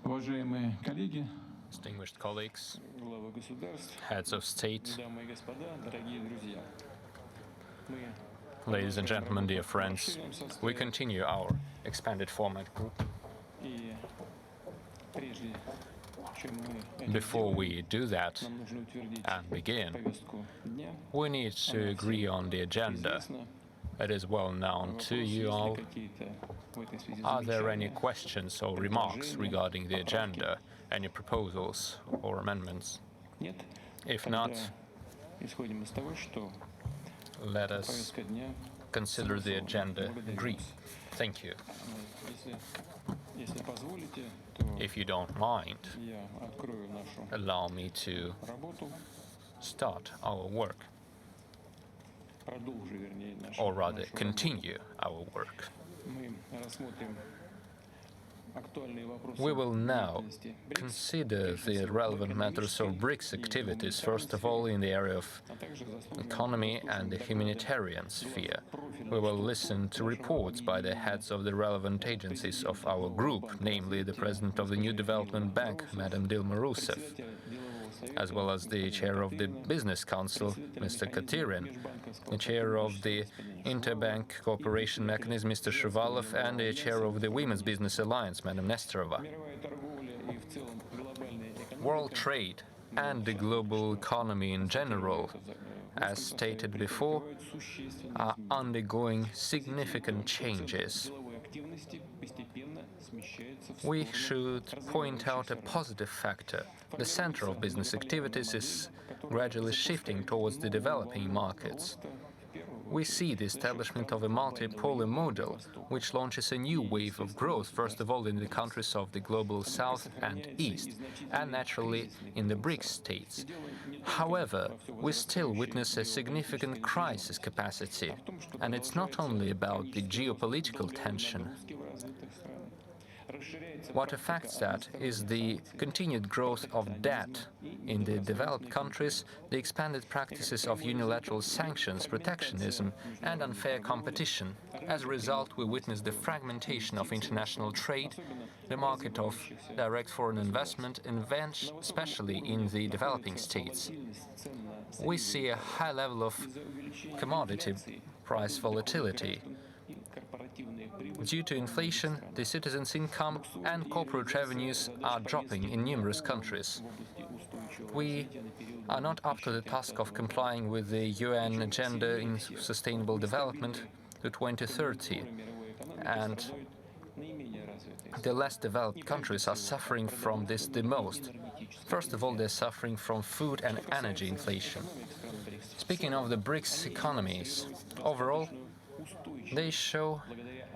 Уважаемые коллеги, Distinguished colleagues, heads of state, ladies and gentlemen, dear friends, we continue our expanded format group. Before we do that and begin, we need to agree on the agenda. It is well known to you all. Are there any questions or remarks regarding the agenda? Any proposals or amendments? If not, let us consider the agenda agreed. Thank you. If you don't mind, allow me to start our work, or rather continue our work. We will now consider the relevant matters of BRICS activities, first of all in the area of economy and the humanitarian sphere. We will listen to reports by the heads of the relevant agencies of our group, namely the President of the New Development Bank, Madam Dilma Rousseff, as well as the Chair of the Business Council, Mr. Cyril, the Chair of the Interbank Cooperation Mechanism, Mr. Shuvalov, and the Chair of the Women's Business Alliance, Madam Nesterova. World trade and the global economy in general, as stated before, are undergoing significant changes. We should point out a positive factor. The center of business activities is gradually shifting towards the developing markets. We see the establishment of a multipolar model, which launches a new wave of growth, first of all in the countries of the global south and east, and naturally in the BRICS states. However, we still witness a significant crisis capacity, and it's not only about the geopolitical tension. What affects that is the continued growth of debt in the developed countries, the expanded practices of unilateral sanctions, protectionism, and unfair competition. As a result, we witness the fragmentation of international trade, the market of direct foreign investment, especially in the developing states. We see a high level of commodity price volatility. Due to inflation, the citizens' income and corporate revenues are dropping in numerous countries. We are not up to the task of complying with the UN Agenda in Sustainable Development to 2030, and the less developed countries are suffering from this the most. First of all, they're suffering from food and energy inflation. Speaking of the BRICS economies, overall, they show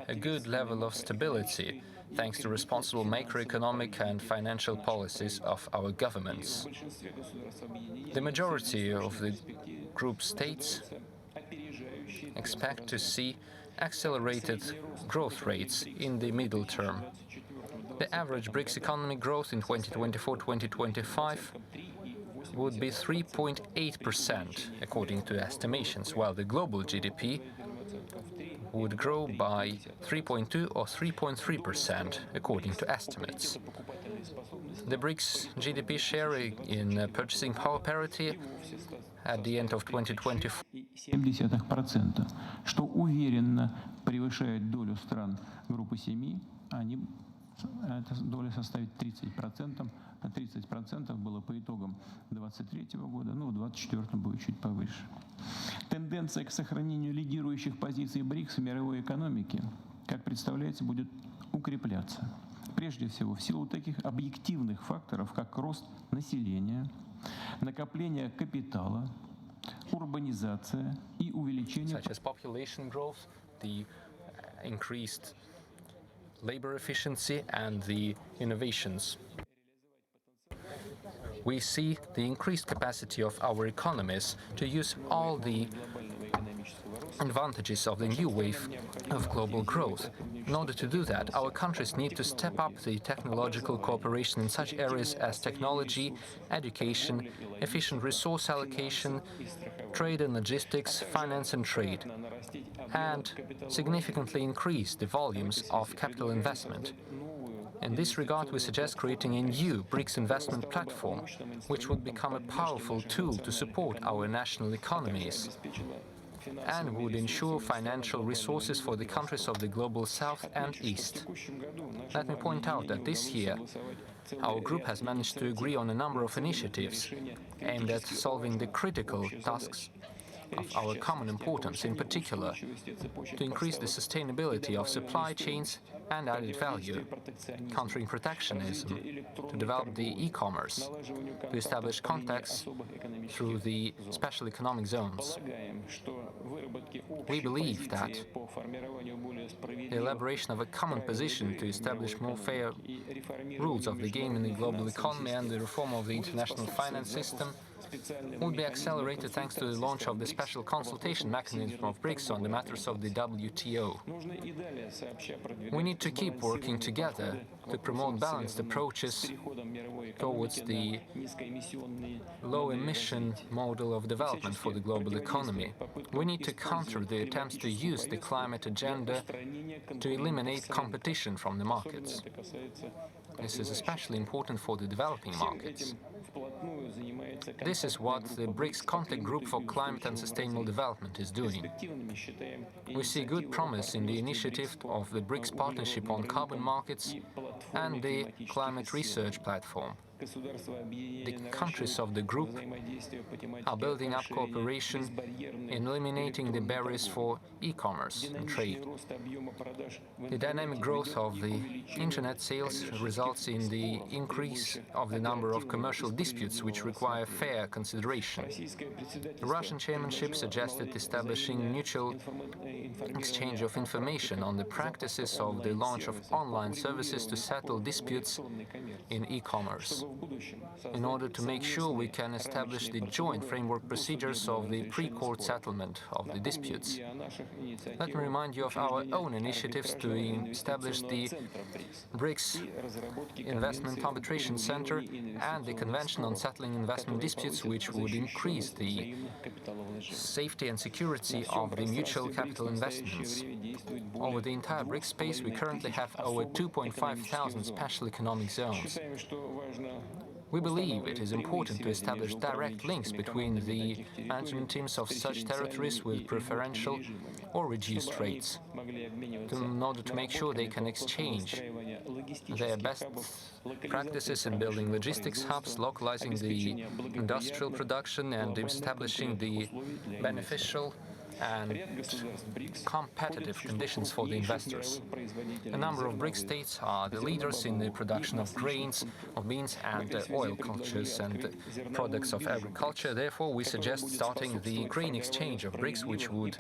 a good level of stability, thanks to responsible macroeconomic and financial policies of our governments. The majority of the group states expect to see accelerated growth rates in the middle term. The average BRICS economic growth in 2024-2025 would be 3.8%, according to estimations, while the global GDP would grow by 3.2 or 3.3%, according to estimates. The BRICS GDP share in purchasing power parity at the end of 2024 0,7%, что уверенно превышает долю стран группы 7, эта доля составит 30%, а 30% было по итогам 2023 года, в 2024 будет чуть повыше. Тенденция к сохранению лидирующих позиций БРИКС в мировой экономике, как представляется, будет укрепляться. Прежде всего, в силу таких объективных факторов, как рост населения, накопление капитала, урбанизация и увеличение... such as population growth, the increased labor efficiency and the innovations. We see the increased capacity of our economies to use all the advantages of the new wave of global growth. In order to do that, our countries need to step up the technological cooperation in such areas as technology, education, efficient resource allocation, trade and logistics, finance and trade, and significantly increase the volumes of capital investment. In this regard, we suggest creating a new BRICS investment platform, which would become a powerful tool to support our national economies and would ensure financial resources for the countries of the Global South and East. Let me point out that this year, our group has managed to agree on a number of initiatives aimed at solving the critical tasks of our common importance, in particular, to increase the sustainability of supply chains and added value, countering protectionism, to develop the e-commerce, to establish contacts through the special economic zones. We believe that the elaboration of a common position to establish more fair rules of the game in the global economy and the reform of the international finance system will be accelerated thanks to the launch of the special consultation mechanism of BRICS on the matters of the WTO. We need to keep working together to promote balanced approaches towards the low-emission model of development for the global economy. We need to counter the attempts to use the climate agenda to eliminate competition from the markets. This is especially important for the developing markets. This is what the BRICS Contact Group for Climate and Sustainable Development is doing. We see good promise in the initiative of the BRICS Partnership on Carbon Markets and the Climate Research Platform. The countries of the group are building up cooperation in eliminating the barriers for e-commerce and trade. The dynamic growth of the internet sales results in the increase of the number of commercial disputes which require fair consideration. The Russian chairmanship suggested establishing mutual exchange of information on the practices of the launch of online services to settle disputes in e-commerce, in order to make sure we can establish the joint framework procedures of the pre-court settlement of the disputes. Let me remind you of our own initiatives to establish the BRICS Investment Arbitration Center and the Convention on Settling Investment Disputes, which would increase the safety and security of the mutual capital investments. Over the entire BRICS space, we currently have over 2,500 special economic zones. We believe it is important to establish direct links between the management teams of such territories with preferential or reduced rates, in order to make sure they can exchange their best practices in building logistics hubs, localizing the industrial production, and establishing the beneficial and competitive conditions for the investors. A number of BRICS states are the leaders in the production of grains, of beans and oil cultures and products of agriculture. Therefore, we suggest starting the grain exchange of BRICS, which would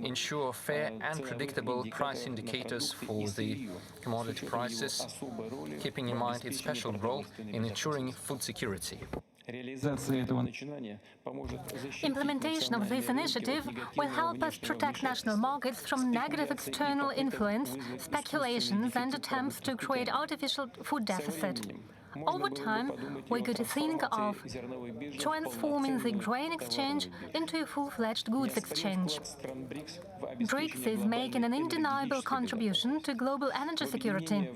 ensure fair and predictable price indicators for the commodity prices, keeping in mind its special role in ensuring food security. Implementation of this initiative will help us protect national markets from negative external influence, speculations and attempts to create artificial food deficit. Over time, we're going to think of transforming the grain exchange into a full-fledged goods exchange. BRICS is making an undeniable contribution to global energy security.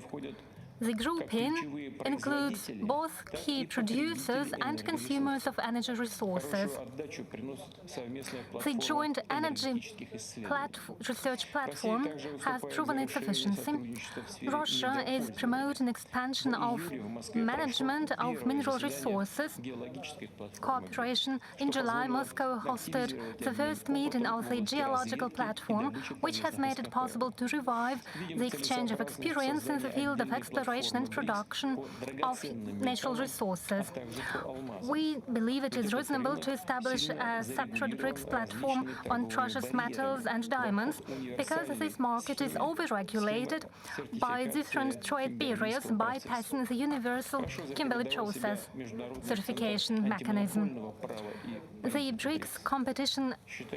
The grouping includes both key producers and consumers of energy resources. The joint energy research platform has proven its efficiency. Russia is promoting expansion of management of mineral resources. Cooperation. In July, Moscow hosted the first meeting of the geological platform, which has made it possible to revive the exchange of experience in the field of exploration and production of natural resources. We believe it is reasonable to establish a separate BRICS platform on precious metals and diamonds, because this market is overregulated by different trade barriers, bypassing the universal Kimberley process certification mechanism. The BRICS Competition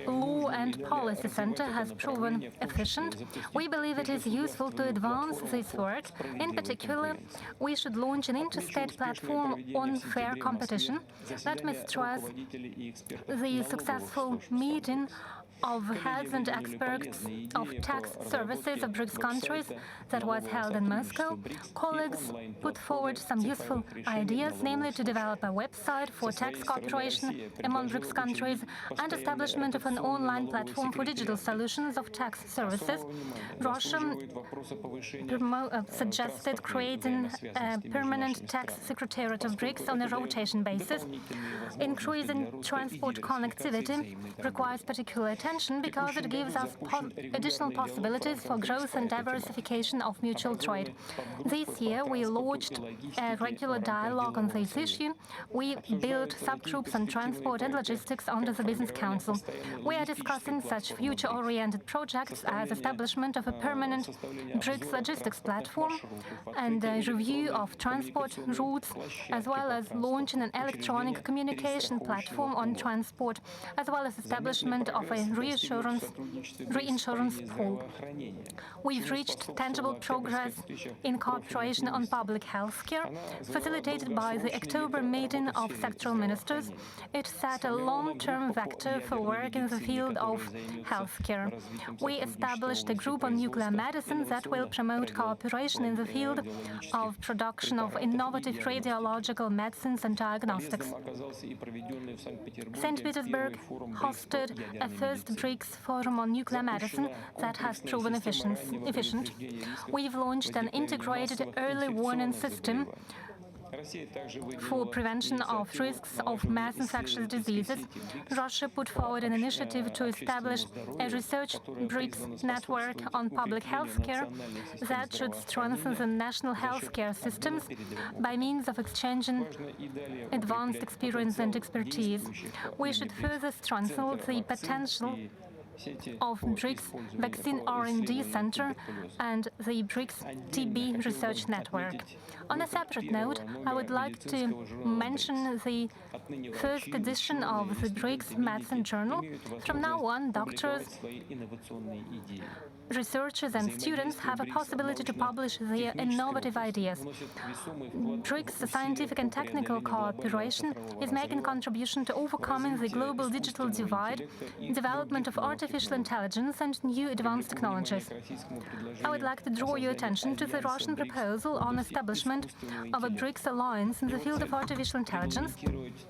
Law and Policy Center has proven efficient. We believe it is useful to advance this work. In particular, we should launch an interstate platform on fair competition. Let me stress the successful meeting of heads and experts of tax services of BRICS countries that was held in Moscow, colleagues put forward some useful ideas, namely to develop a website for tax cooperation among BRICS countries and establishment of an online platform for digital solutions of tax services. Russia suggested creating a permanent tax secretariat of BRICS on a rotation basis. Increasing transport connectivity requires particular attention because it gives us additional possibilities for growth and diversification of mutual trade. This year, we launched a regular dialogue on this issue. We built subgroups on transport and logistics under the Business Council. We are discussing such future-oriented projects as establishment of a permanent BRICS logistics platform and a review of transport routes, as well as launching an electronic communication platform on transport, as well as establishment of a reinsurance pool. We've reached tangible progress in cooperation on public health care, facilitated by the October meeting of sectoral ministers. It set a long-term vector for work in the field of health care. We established a group on nuclear medicine that will promote cooperation in the field of production of innovative radiological medicines and diagnostics. St. Petersburg hosted a first BRICS forum on nuclear medicine that has proven efficient. We've launched an integrated early warning system for prevention of risks of mass infectious diseases. Russia put forward an initiative to establish a research BRICS network on public health care that should strengthen the national healthcare systems by means of exchanging advanced experience and expertise. We should further strengthen the potential of BRICS Vaccine R&D Center and the BRICS TB Research Network. On a separate note, I would like to mention the first edition of the BRICS Medicine Journal. From now on, doctors, researchers and students have a possibility to publish their innovative ideas. BRICS scientific and technical cooperation is making contribution to overcoming the global digital divide, development of artificial intelligence and new advanced technologies. I would like to draw your attention to the Russian proposal on establishment of a BRICS alliance in the field of artificial intelligence.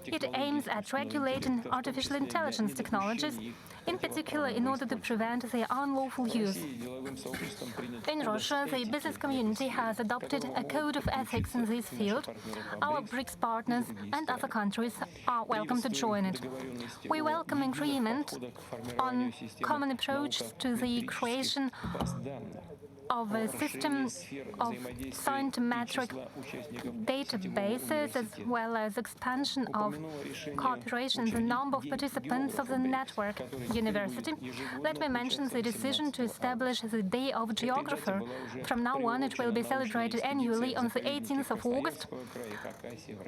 It aims at regulating artificial intelligence technologies, in particular in order to prevent their unlawful use. In Russia, the business community has adopted a code of ethics in this field. Our BRICS partners and other countries are welcome to join it. We welcome agreement on common approach to the creation of a system of scientific databases, as well as expansion of cooperation in the number of participants of the network university. Let me mention the decision to establish the Day of Geographer. From now on, it will be celebrated annually on the 18th of August.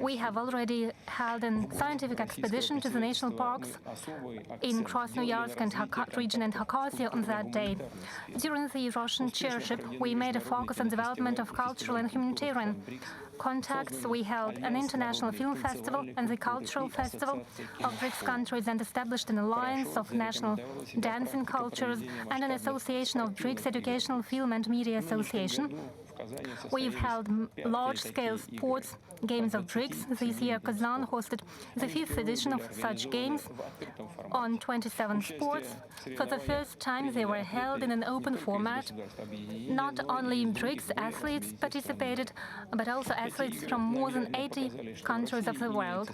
We have already held a scientific expedition to the national parks in Krasnoyarsk and region and Khakassia on that day. During the Russian chairship, we made a focus on development of cultural and humanitarian contacts. We held an international film festival and the cultural festival of BRICS countries and established an alliance of national dancing cultures and an association of BRICS Educational Film and Media Association. We've held large-scale sports games of BRICS. This year, Kazan hosted the 5th edition of such games on 27 sports. For the first time, they were held in an open format. Not only BRICS athletes participated, but also athletes from more than 80 countries of the world.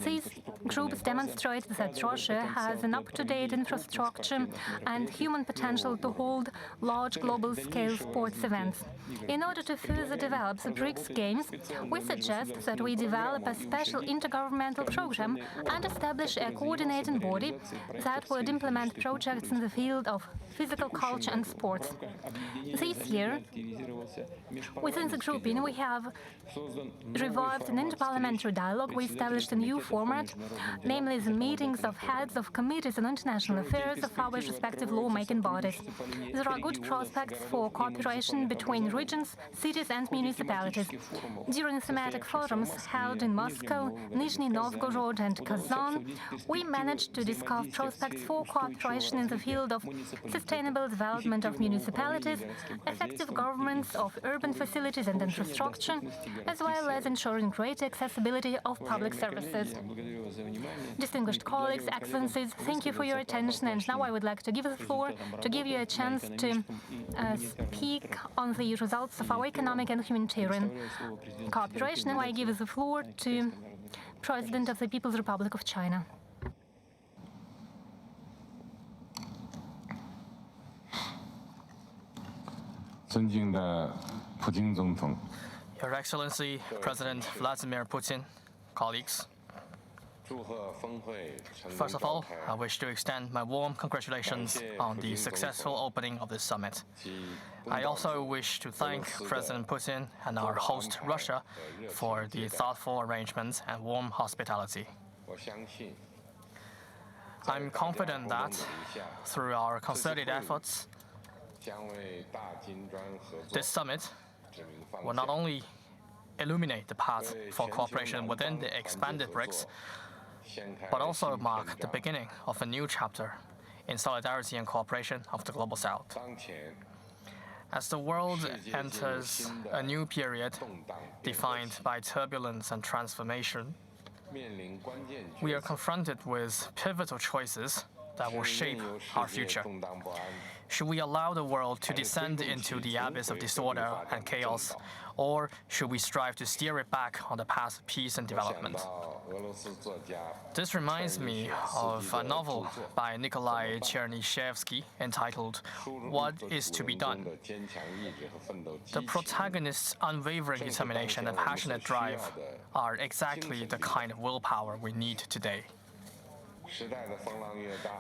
These groups demonstrate that Russia has an up-to-date infrastructure and human potential to hold large global-scale sports events. In order to further develop the BRICS Games, we suggest that we develop a special intergovernmental program and establish a coordinating body that would implement projects in the field of physical culture and sports. This year, within the grouping, we have revived an interparliamentary dialogue. We established a new format, namely the meetings of heads of committees on international affairs of our respective lawmaking bodies. There are good prospects for cooperation between regions cities and municipalities. During thematic forums held in Moscow, Nizhny Novgorod and Kazan, we managed to discuss prospects for cooperation in the field of sustainable development of municipalities, effective governance of urban facilities and infrastructure, as well as ensuring greater accessibility of public services. Distinguished colleagues, Excellencies, thank you for your attention, and now I would like to give the floor to give you a chance to speak on the results of our economic and humanitarian cooperation. Now I give the floor to President of the People's Republic of China. Your Excellency, President Vladimir Putin, colleagues. First of all, I wish to extend my warm congratulations on the successful opening of this summit. I also wish to thank President Putin and our host, Russia, for the thoughtful arrangements and warm hospitality. I'm confident that, through our concerted efforts, this summit will not only illuminate the path for cooperation within the expanded BRICS, but also mark the beginning of a new chapter in solidarity and cooperation of the Global South. As the world enters a new period defined by turbulence and transformation, we are confronted with pivotal choices that will shape our future. Should we allow the world to descend into the abyss of disorder and chaos, or should we strive to steer it back on the path of peace and development? This reminds me of a novel by Nikolai Chernyshevsky entitled What is to be Done? The protagonist's unwavering determination and passionate drive are exactly the kind of willpower we need today.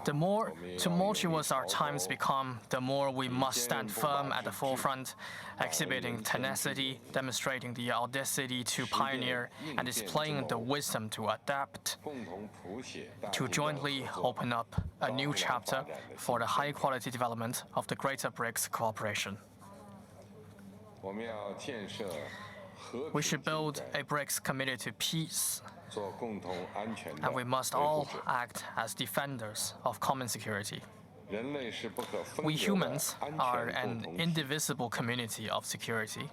The more tumultuous our times become, the more we must stand firm at the forefront, exhibiting tenacity, demonstrating the audacity to pioneer, and displaying the wisdom to adapt, to jointly open up a new chapter for the high-quality development of the greater BRICS cooperation. We should build a BRICS committed to peace, and we must all act as defenders of common security. We humans are an indivisible community of security.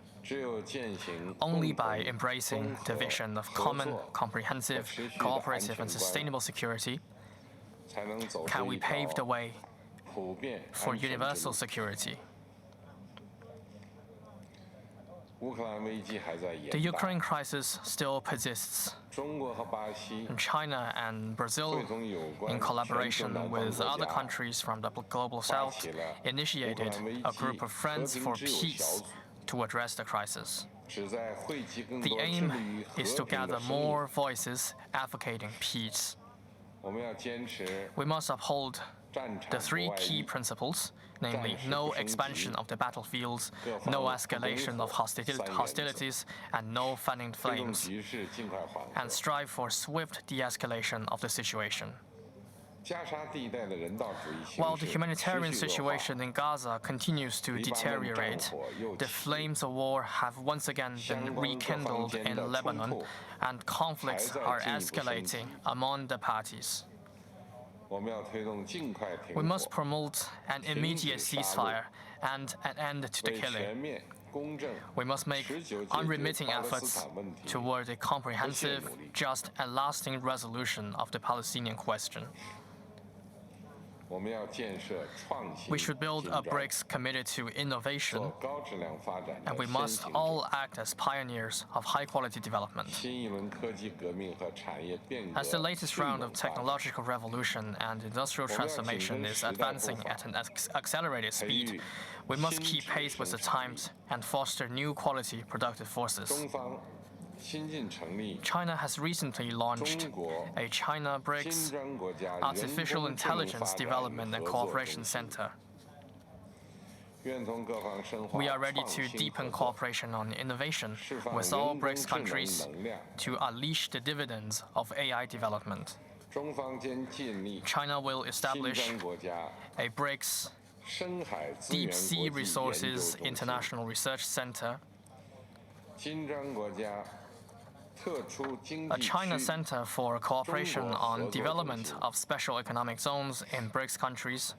Only by embracing the vision of common, comprehensive, cooperative, and sustainable security can we pave the way for universal security. The Ukraine crisis still persists. China and Brazil, in collaboration with other countries from the Global South, initiated a group of Friends for Peace to address the crisis. The aim is to gather more voices advocating peace. We must uphold the three key principles, namely no expansion of the battlefields, no escalation of hostilities, and no fanning flames, and strive for swift de-escalation of the situation. While the humanitarian situation in Gaza continues to deteriorate, the flames of war have once again been rekindled in Lebanon, and conflicts are escalating among the parties. We must promote an immediate ceasefire and an end to the killing. We must make unremitting efforts toward a comprehensive, just, and lasting resolution of the Palestinian question. We should build a BRICS committed to innovation, and we must all act as pioneers of high-quality development. As the latest round of technological revolution and industrial transformation is advancing at an accelerated speed, we must keep pace with the times and foster new quality productive forces. China has recently launched a China BRICS Artificial Intelligence Development and Cooperation Center. We are ready to deepen cooperation on innovation with all BRICS countries to unleash the dividends of AI development. China will establish a BRICS Deep Sea Resources International Research Center A China Center for Cooperation on Development of Special Economic Zones in BRICS countries,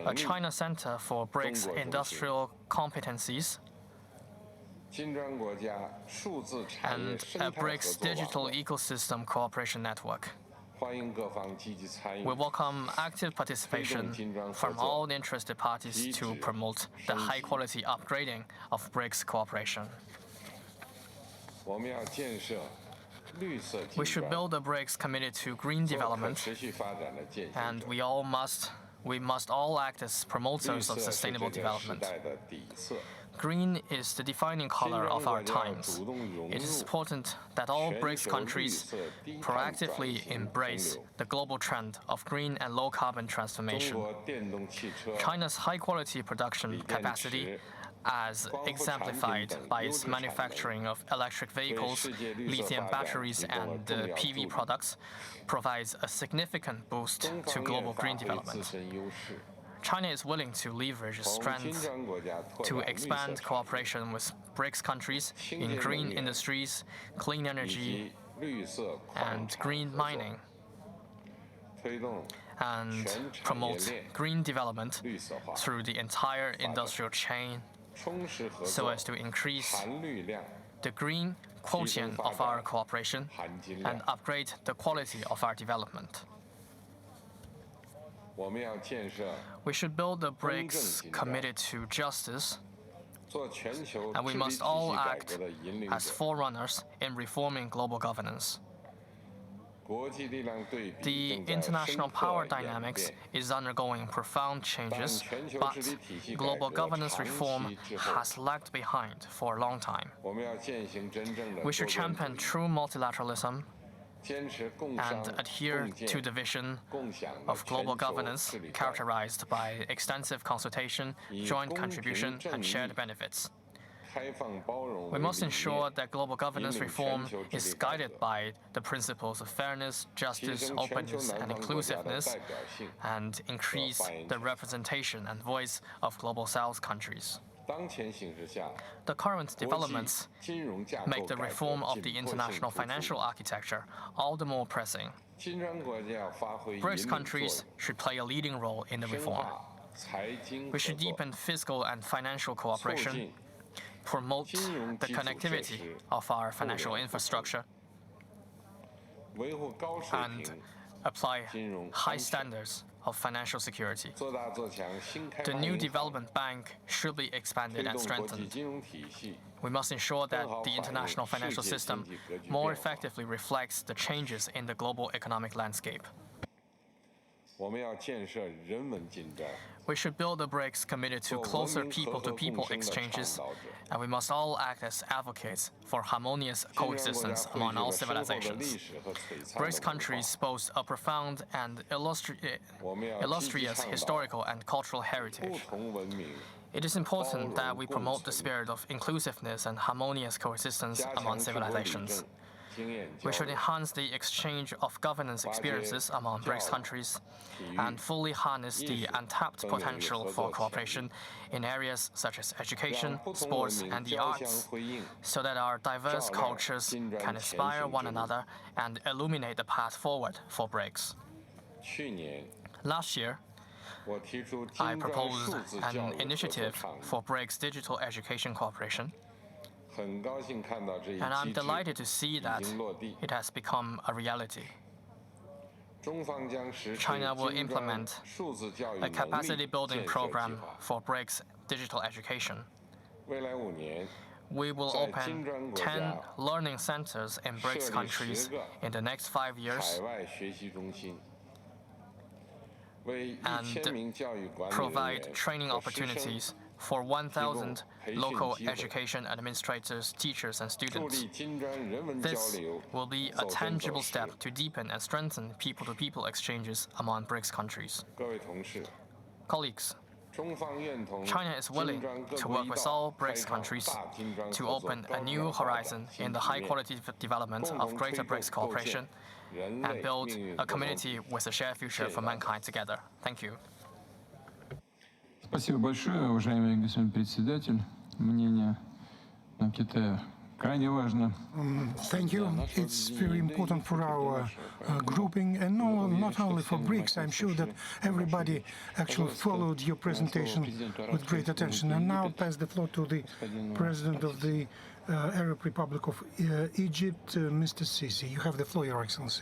a China Center for BRICS Industrial Competencies, and a BRICS Digital Ecosystem Cooperation Network. We welcome active participation from all the interested parties to promote the high-quality upgrading of BRICS cooperation. We should build a BRICS committed to green development, and we must all act as promoters of sustainable development. Green is the defining color of our times. It is important that all BRICS countries proactively embrace the global trend of green and low-carbon transformation. China's high-quality production capacity, as exemplified by its manufacturing of electric vehicles, lithium batteries, and PV products, provides a significant boost to global green development. China is willing to leverage its strength to expand cooperation with BRICS countries in green industries, clean energy, and green mining, and promote green development through the entire industrial chain so as to increase the green quotient of our cooperation and upgrade the quality of our development. We should build a BRICS committed to justice, and we must all act as forerunners in reforming global governance. The international power dynamics is undergoing profound changes, but global governance reform has lagged behind for a long time. We should champion true multilateralism and adhere to the vision of global governance characterized by extensive consultation, joint contribution, and shared benefits. We must ensure that global governance reform is guided by the principles of fairness, justice, openness, and inclusiveness, and increase the representation and voice of Global South countries. The current developments make the reform of the international financial architecture all the more pressing. BRICS countries should play a leading role in the reform. We should deepen fiscal and financial cooperation, promote the connectivity of our financial infrastructure, and apply high standards of financial security. The new development bank should be expanded and strengthened. We must ensure that the international financial system more effectively reflects the changes in the global economic landscape. We should build a BRICS committed to closer people-to-people exchanges, and we must all act as advocates for harmonious coexistence among all civilizations. BRICS countries boast a profound and illustrious historical and cultural heritage. It is important that we promote the spirit of inclusiveness and harmonious coexistence among civilizations. We should enhance the exchange of governance experiences among BRICS countries and fully harness the untapped potential for cooperation in areas such as education, sports, and the arts, so that our diverse cultures can inspire one another and illuminate the path forward for BRICS. Last year, I proposed an initiative for BRICS digital education cooperation, and I'm delighted to see that it has become a reality. China will implement a capacity-building program for BRICS digital education. We will open 10 learning centers in BRICS countries in the next 5 years and provide training opportunities for 1,000 local education administrators, teachers, and students. This will be a tangible step to deepen and strengthen people-to-people exchanges among BRICS countries. Colleagues, China is willing to work with all BRICS countries to open a new horizon in the high-quality development of greater BRICS cooperation and build a community with a shared future for mankind together. Thank you. Спасибо большое, уважаемый господин председатель. мнение Китая. Крайне важно. Thank you. It's very important for our grouping, and not only for BRICS. I'm sure that everybody actually followed your presentation with great attention. And now I'll pass the floor to the President of the Arab Republic of Egypt, Mr. Sisi. You have the floor, Your Excellency.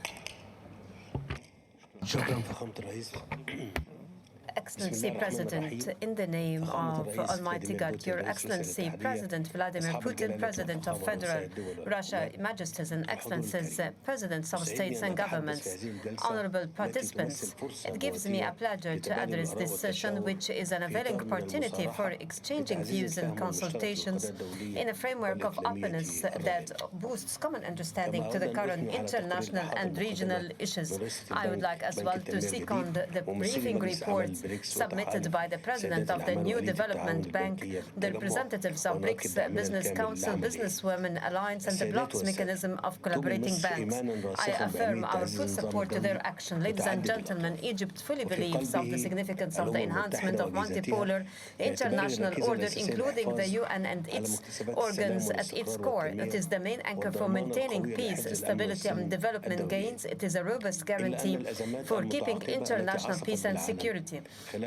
Excellency President, in the name of Almighty God, Your Excellency President Vladimir Putin, President of Federal Russia, Majesties and Excellencies, Presidents of states and governments, honorable participants, it gives me a pleasure to address this session, which is an availing opportunity for exchanging views and consultations in a framework of openness that boosts common understanding to the current international and regional issues. I would like as well to second the briefing reports submitted by the President of the New Development Bank, the representatives of BRICS Business Council, Businesswomen Alliance, and the bloc's mechanism of collaborating banks. I affirm our full support to their action. Ladies and gentlemen, Egypt fully believes of the significance of the enhancement of multipolar international order, including the UN and its organs at its core. It is the main anchor for maintaining peace, stability, and development gains. It is a robust guarantee for keeping international peace and security.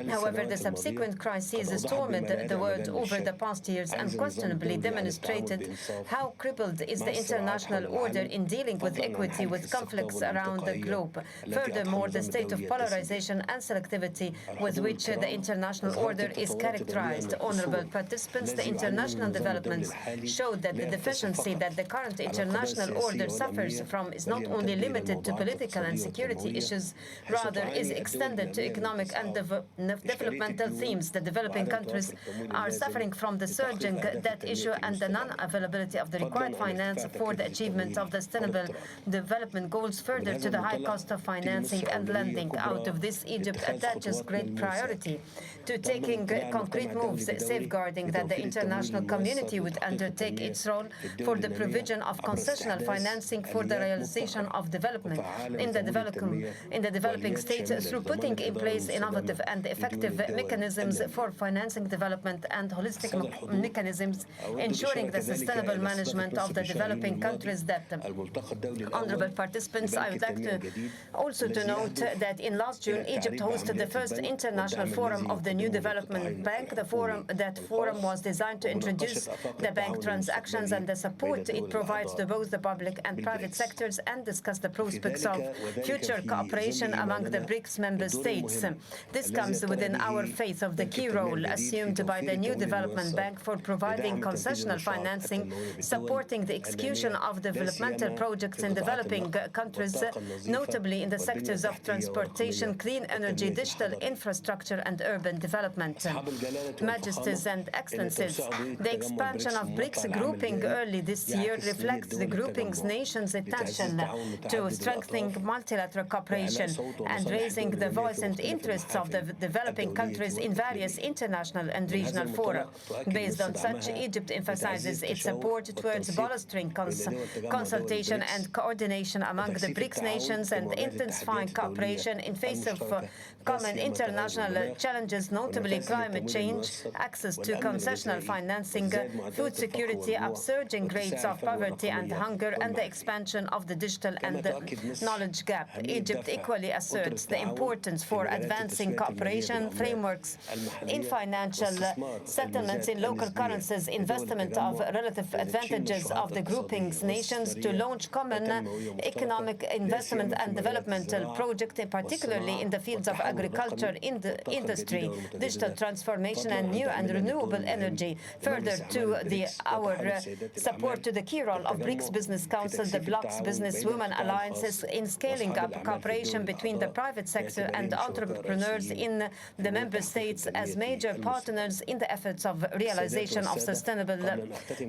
However, the subsequent crises stormed the world over the past years unquestionably demonstrated how crippled is the international order in dealing with equity with conflicts around the globe. Furthermore, the state of polarization and selectivity with which the international order is characterized. Honorable participants, the international developments showed that the deficiency that the current international order suffers from is not only limited to political and security issues, rather is extended to economic and developmental themes. The developing countries are suffering from the surging debt issue and the non-availability of the required finance for the achievement of the sustainable development goals, further to the high cost of financing and lending. Out of this, Egypt attaches great priority to taking concrete moves, safeguarding that the international community would undertake its role for the provision of concessional financing for the realization of development in the developing states through putting in place innovative and effective mechanisms for financing development and holistic mechanisms ensuring the sustainable management of the developing countries' debt. Honorable participants, I would like to also to note that in last June, Egypt hosted the first international forum of the New Development Bank. That forum was designed to introduce the bank transactions and the support it provides to both the public and private sectors and discuss the prospects of future cooperation among the BRICS member states. This comes within our faith of the key role assumed by the New Development Bank for providing concessional financing, supporting the execution of developmental projects in developing countries, notably in the sectors of transportation, clean energy, digital infrastructure, and urban development. Majesties and Excellencies, the expansion of BRICS grouping early this year reflects the grouping's nation's attention to strengthening multilateral cooperation and raising the voice and interests of the developing countries in various international and regional fora. Based on such, Egypt emphasizes its support towards bolstering consultation and coordination among the BRICS nations and intensifying cooperation in face of common international challenges, notably climate change, access to concessional financing, food security, upsurging rates of poverty and hunger, and the expansion of the digital and knowledge gap. Egypt equally asserts the importance for advancing cooperation frameworks in financial settlements in local currencies, investment of relative advantages of the grouping's nations to launch common economic investment and developmental projects, particularly in the fields of agriculture, industry, digital transformation, and new and renewable energy. Further to our support to the key role of BRICS Business Council, the bloc's Businesswomen Alliances in scaling up cooperation between the private sector and entrepreneurs in the member states as major partners in the efforts of realization of sustainable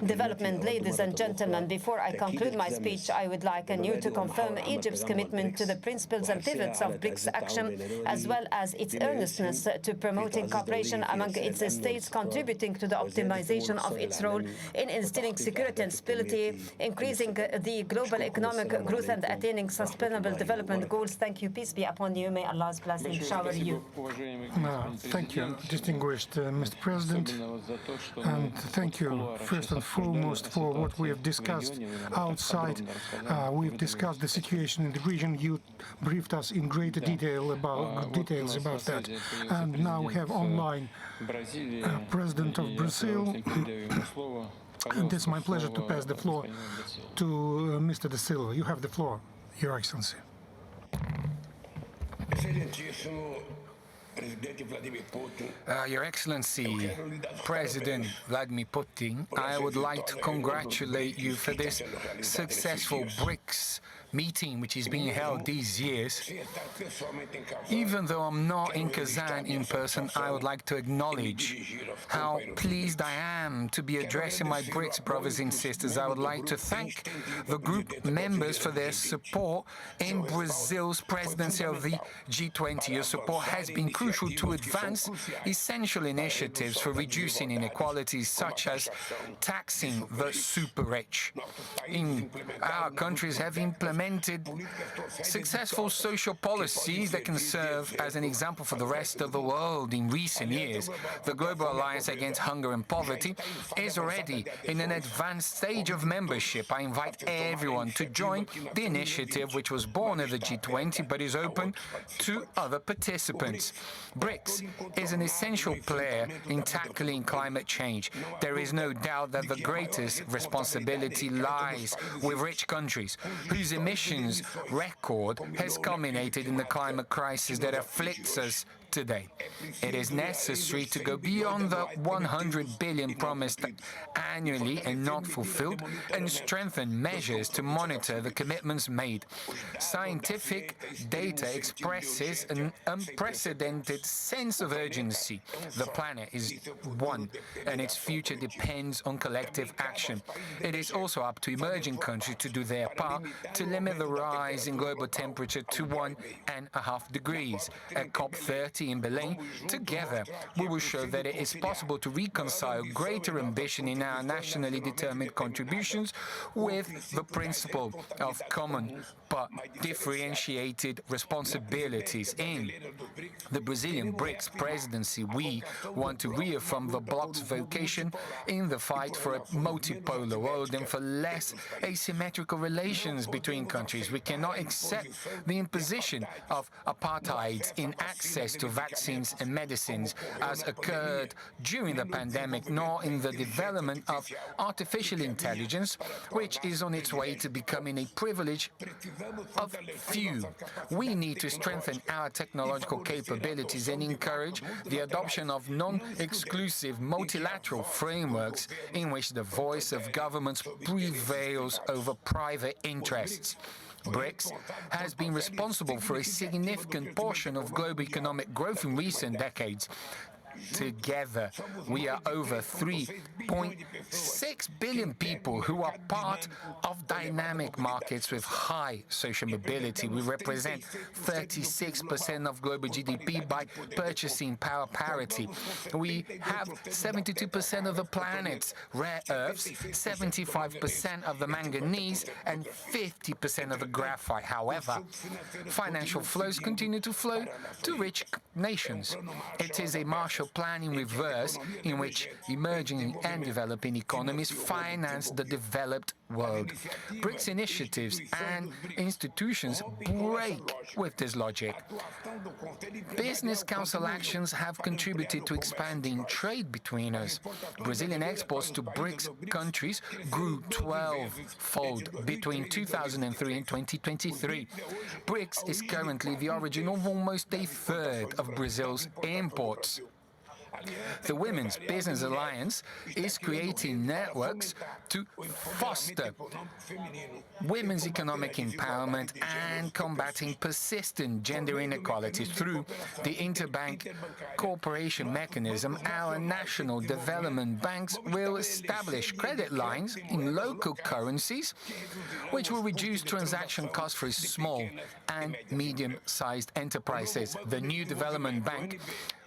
development. Ladies and gentlemen, before I conclude my speech, I would like anew to confirm Egypt's commitment to the principles and pivots of BRICS action, as well as its earnestness to promoting cooperation among its states, contributing to the optimization of its role in instilling security and stability, increasing the global economic growth, and attaining sustainable development goals. Thank you. Peace be upon you. May Allah's blessing shower you. Thank you, distinguished Mr. President, and thank you first and foremost for what we have discussed outside. We've discussed the situation in the region. You briefed us in greater details about that. And now we have online President of Brazil. And it's my pleasure to pass the floor to Mr. De Silva. You have the floor, Your Excellency. Your Excellency, President Vladimir Putin, I would like to congratulate you for this successful BRICS meeting which is being held these years. Even though I'm not in Kazan in person, I would like to acknowledge how pleased I am to be addressing my BRICS brothers and sisters. I would like to thank the group members for their support in Brazil's presidency of the G20. Your support has been crucial to advance essential initiatives for reducing inequalities, such as taxing the super rich. Our countries have implemented successful social policies that can serve as an example for the rest of the world in recent years. The Global Alliance Against Hunger and Poverty is already in an advanced stage of membership. I invite everyone to join the initiative, which was born at the G20 but is open to other participants. BRICS is an essential player in tackling climate change. There is no doubt that the greatest responsibility lies with rich countries, whose emissions record has culminated in the climate crisis that afflicts us today. It is necessary to go beyond the 100 billion promised annually and not fulfilled, and strengthen measures to monitor the commitments made. Scientific data expresses an unprecedented sense of urgency. The planet is one, and its future depends on collective action. It is also up to emerging countries to do their part to limit the rise in global temperature to 1.5 degrees. At COP30 in Berlin, together we will show that it is possible to reconcile greater ambition in our nationally determined contributions with the principle of common but differentiated responsibilities. In the Brazilian BRICS presidency, we want to reaffirm the bloc's vocation in the fight for a multipolar world and for less asymmetrical relations between countries. We cannot accept the imposition of apartheid in access to vaccines and medicines, as occurred during the pandemic, nor in the development of artificial intelligence, which is on its way to becoming a privilege of few. We need to strengthen our technological capabilities and encourage the adoption of non-exclusive multilateral frameworks in which the voice of governments prevails over private interests. BRICS has been responsible for a significant portion of global economic growth in recent decades. Together, we are over 3.6 billion people who are part of dynamic markets with high social mobility. We represent 36% of global GDP by purchasing power parity. We have 72% of the planet's rare earths, 75% of the manganese, and 50% of the graphite. However, financial flows continue to flow to rich nations. It is a Marshall Plan in reverse, in which emerging and developing economies finance the developed world. BRICS initiatives and institutions break with this logic. Business Council actions have contributed to expanding trade between us. Brazilian exports to BRICS countries grew 12-fold between 2003 and 2023. BRICS is currently the origin of almost a third of Brazil's imports. The Women's Business Alliance is creating networks to foster women's economic empowerment and combating persistent gender inequalities. Through the Interbank Cooperation Mechanism, our national development banks will establish credit lines in local currencies, which will reduce transaction costs for small and medium-sized enterprises. The new development bank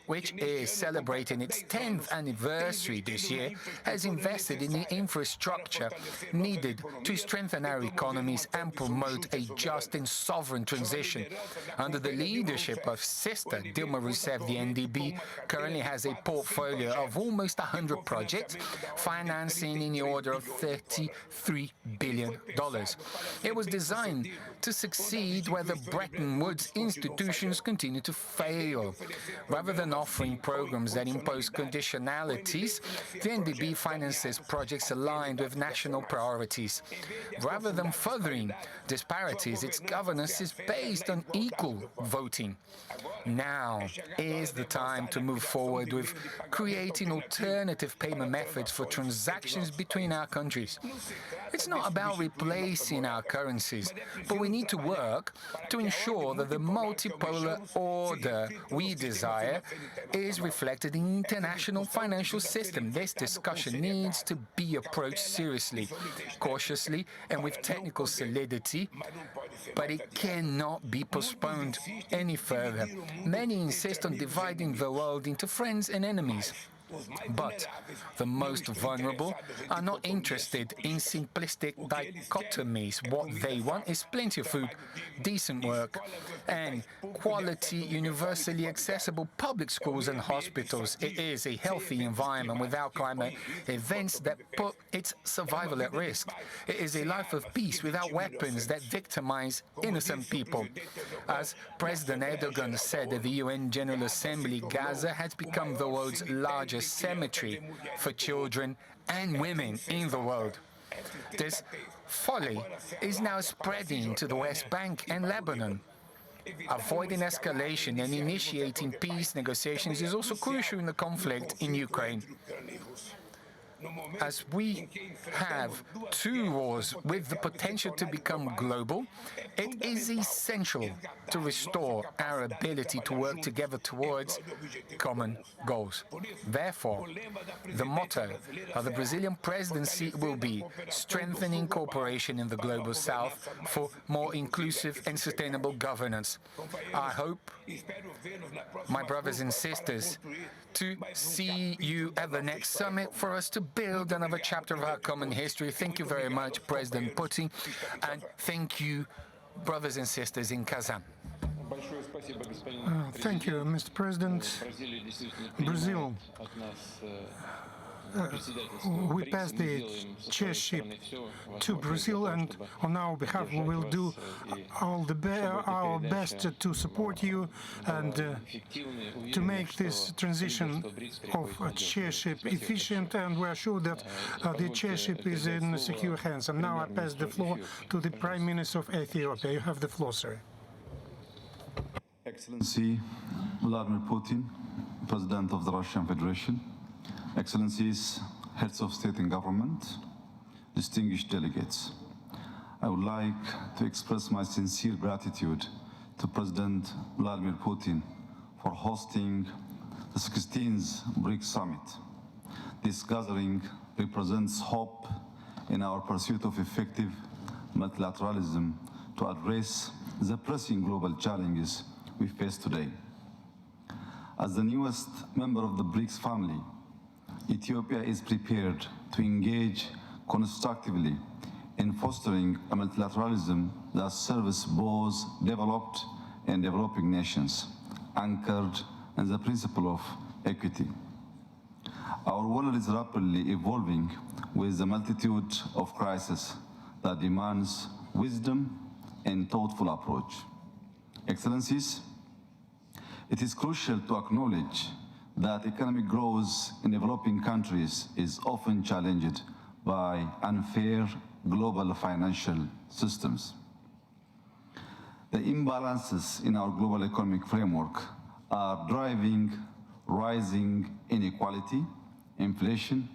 which is celebrating its 10th anniversary this year, has invested in the infrastructure needed to strengthen our economies and promote a just and sovereign transition. Under the leadership of sister Dilma Rousseff, the NDB currently has a portfolio of almost 100 projects, financing in the order of $33 billion. It was designed to succeed where the Bretton Woods institutions continue to fail. Rather than offering programs that impose conditionalities, the NDB finances projects aligned with national priorities. Rather than furthering disparities, its governance is based on equal voting. Now is the time to move forward with creating alternative payment methods for transactions between our countries. It's not about replacing our currencies, but we need to work to ensure that the multipolar order we desire is reflected in the international financial system. This discussion needs to be approached seriously, cautiously, and with technical solidity, but it cannot be postponed any further. Many insist on dividing the world into friends and enemies. But the most vulnerable are not interested in simplistic dichotomies. What they want is plenty of food, decent work, and quality, universally accessible public schools and hospitals. It is a healthy environment without climate events that put its survival at risk. It is a life of peace without weapons that victimize innocent people. As President Erdogan said at the UN General Assembly, Gaza has become the world's largest cemetery for children and women in the world. This folly is now spreading to the West Bank and Lebanon. Avoiding escalation and initiating peace negotiations is also crucial in the conflict in Ukraine. As we have two wars with the potential to become global, it is essential to restore our ability to work together towards common goals. Therefore, the motto of the Brazilian presidency will be strengthening cooperation in the Global South for more inclusive and sustainable governance. I hope, my brothers and sisters, to see you at the next summit for us to build another chapter of our common history. Thank you very much, President Putin, and thank you, brothers and sisters in Kazan. Thank you, Mr. President. Brazil, we passed the chairship to Brazil, and on our behalf we will do our best to support you and to make this transition of chairship efficient, and we are sure that the chairship is in secure hands. And now I pass the floor to the Prime Minister of Ethiopia. You have the floor, sir. Excellency Vladimir Putin, President of the Russian Federation, Excellencies, Heads of State and Government, distinguished delegates, I would like to express my sincere gratitude to President Vladimir Putin for hosting the 16th BRICS Summit. This gathering represents hope in our pursuit of effective multilateralism to address the pressing global challenges we face today. As the newest member of the BRICS family, Ethiopia is prepared to engage constructively in fostering a multilateralism that serves both developed and developing nations, anchored in the principle of equity. Our world is rapidly evolving with a multitude of crises that demands wisdom and thoughtful approach. Excellencies, it is crucial to acknowledge that economic growth in developing countries is often challenged by unfair global financial systems. The imbalances in our global economic framework are driving rising inequality, inflation,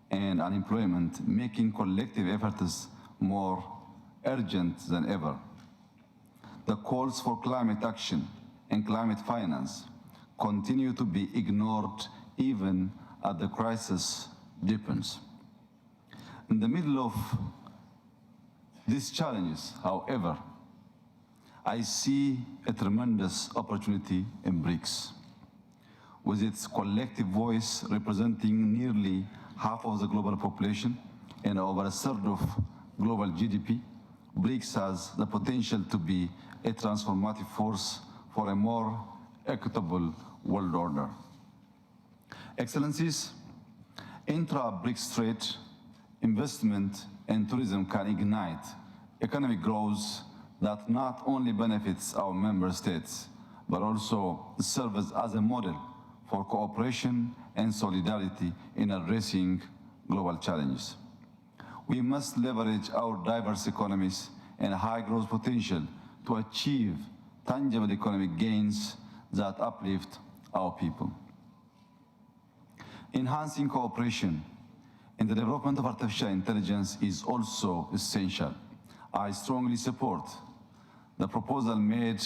and unemployment, making collective efforts more urgent than ever. The calls for climate action and climate finance continue to be ignored even as the crisis deepens. In the middle of these challenges, however, I see a tremendous opportunity in BRICS. with its collective voice representing nearly half of the global population and over a third of global GDP, BRICS has the potential to be a transformative force for a more equitable world order. Excellencies, intra-BRICS trade, investment, and tourism can ignite economic growth that not only benefits our member states, but also serves as a model for cooperation and solidarity in addressing global challenges. We must leverage our diverse economies and high growth potential to achieve tangible economic gains that uplift our people. Enhancing cooperation in the development of artificial intelligence is also essential. I strongly support the proposal made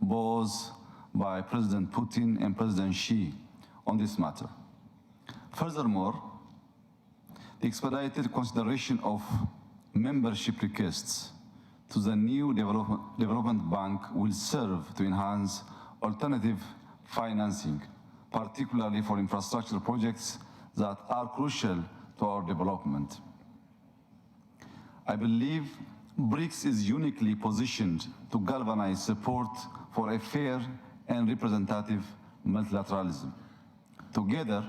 both by President Putin and President Xi on this matter. Furthermore, the expedited consideration of membership requests to the new development bank will serve to enhance alternative financing, particularly for infrastructure projects that are crucial to our development. I believe BRICS is uniquely positioned to galvanize support for a fair and representative multilateralism. Together,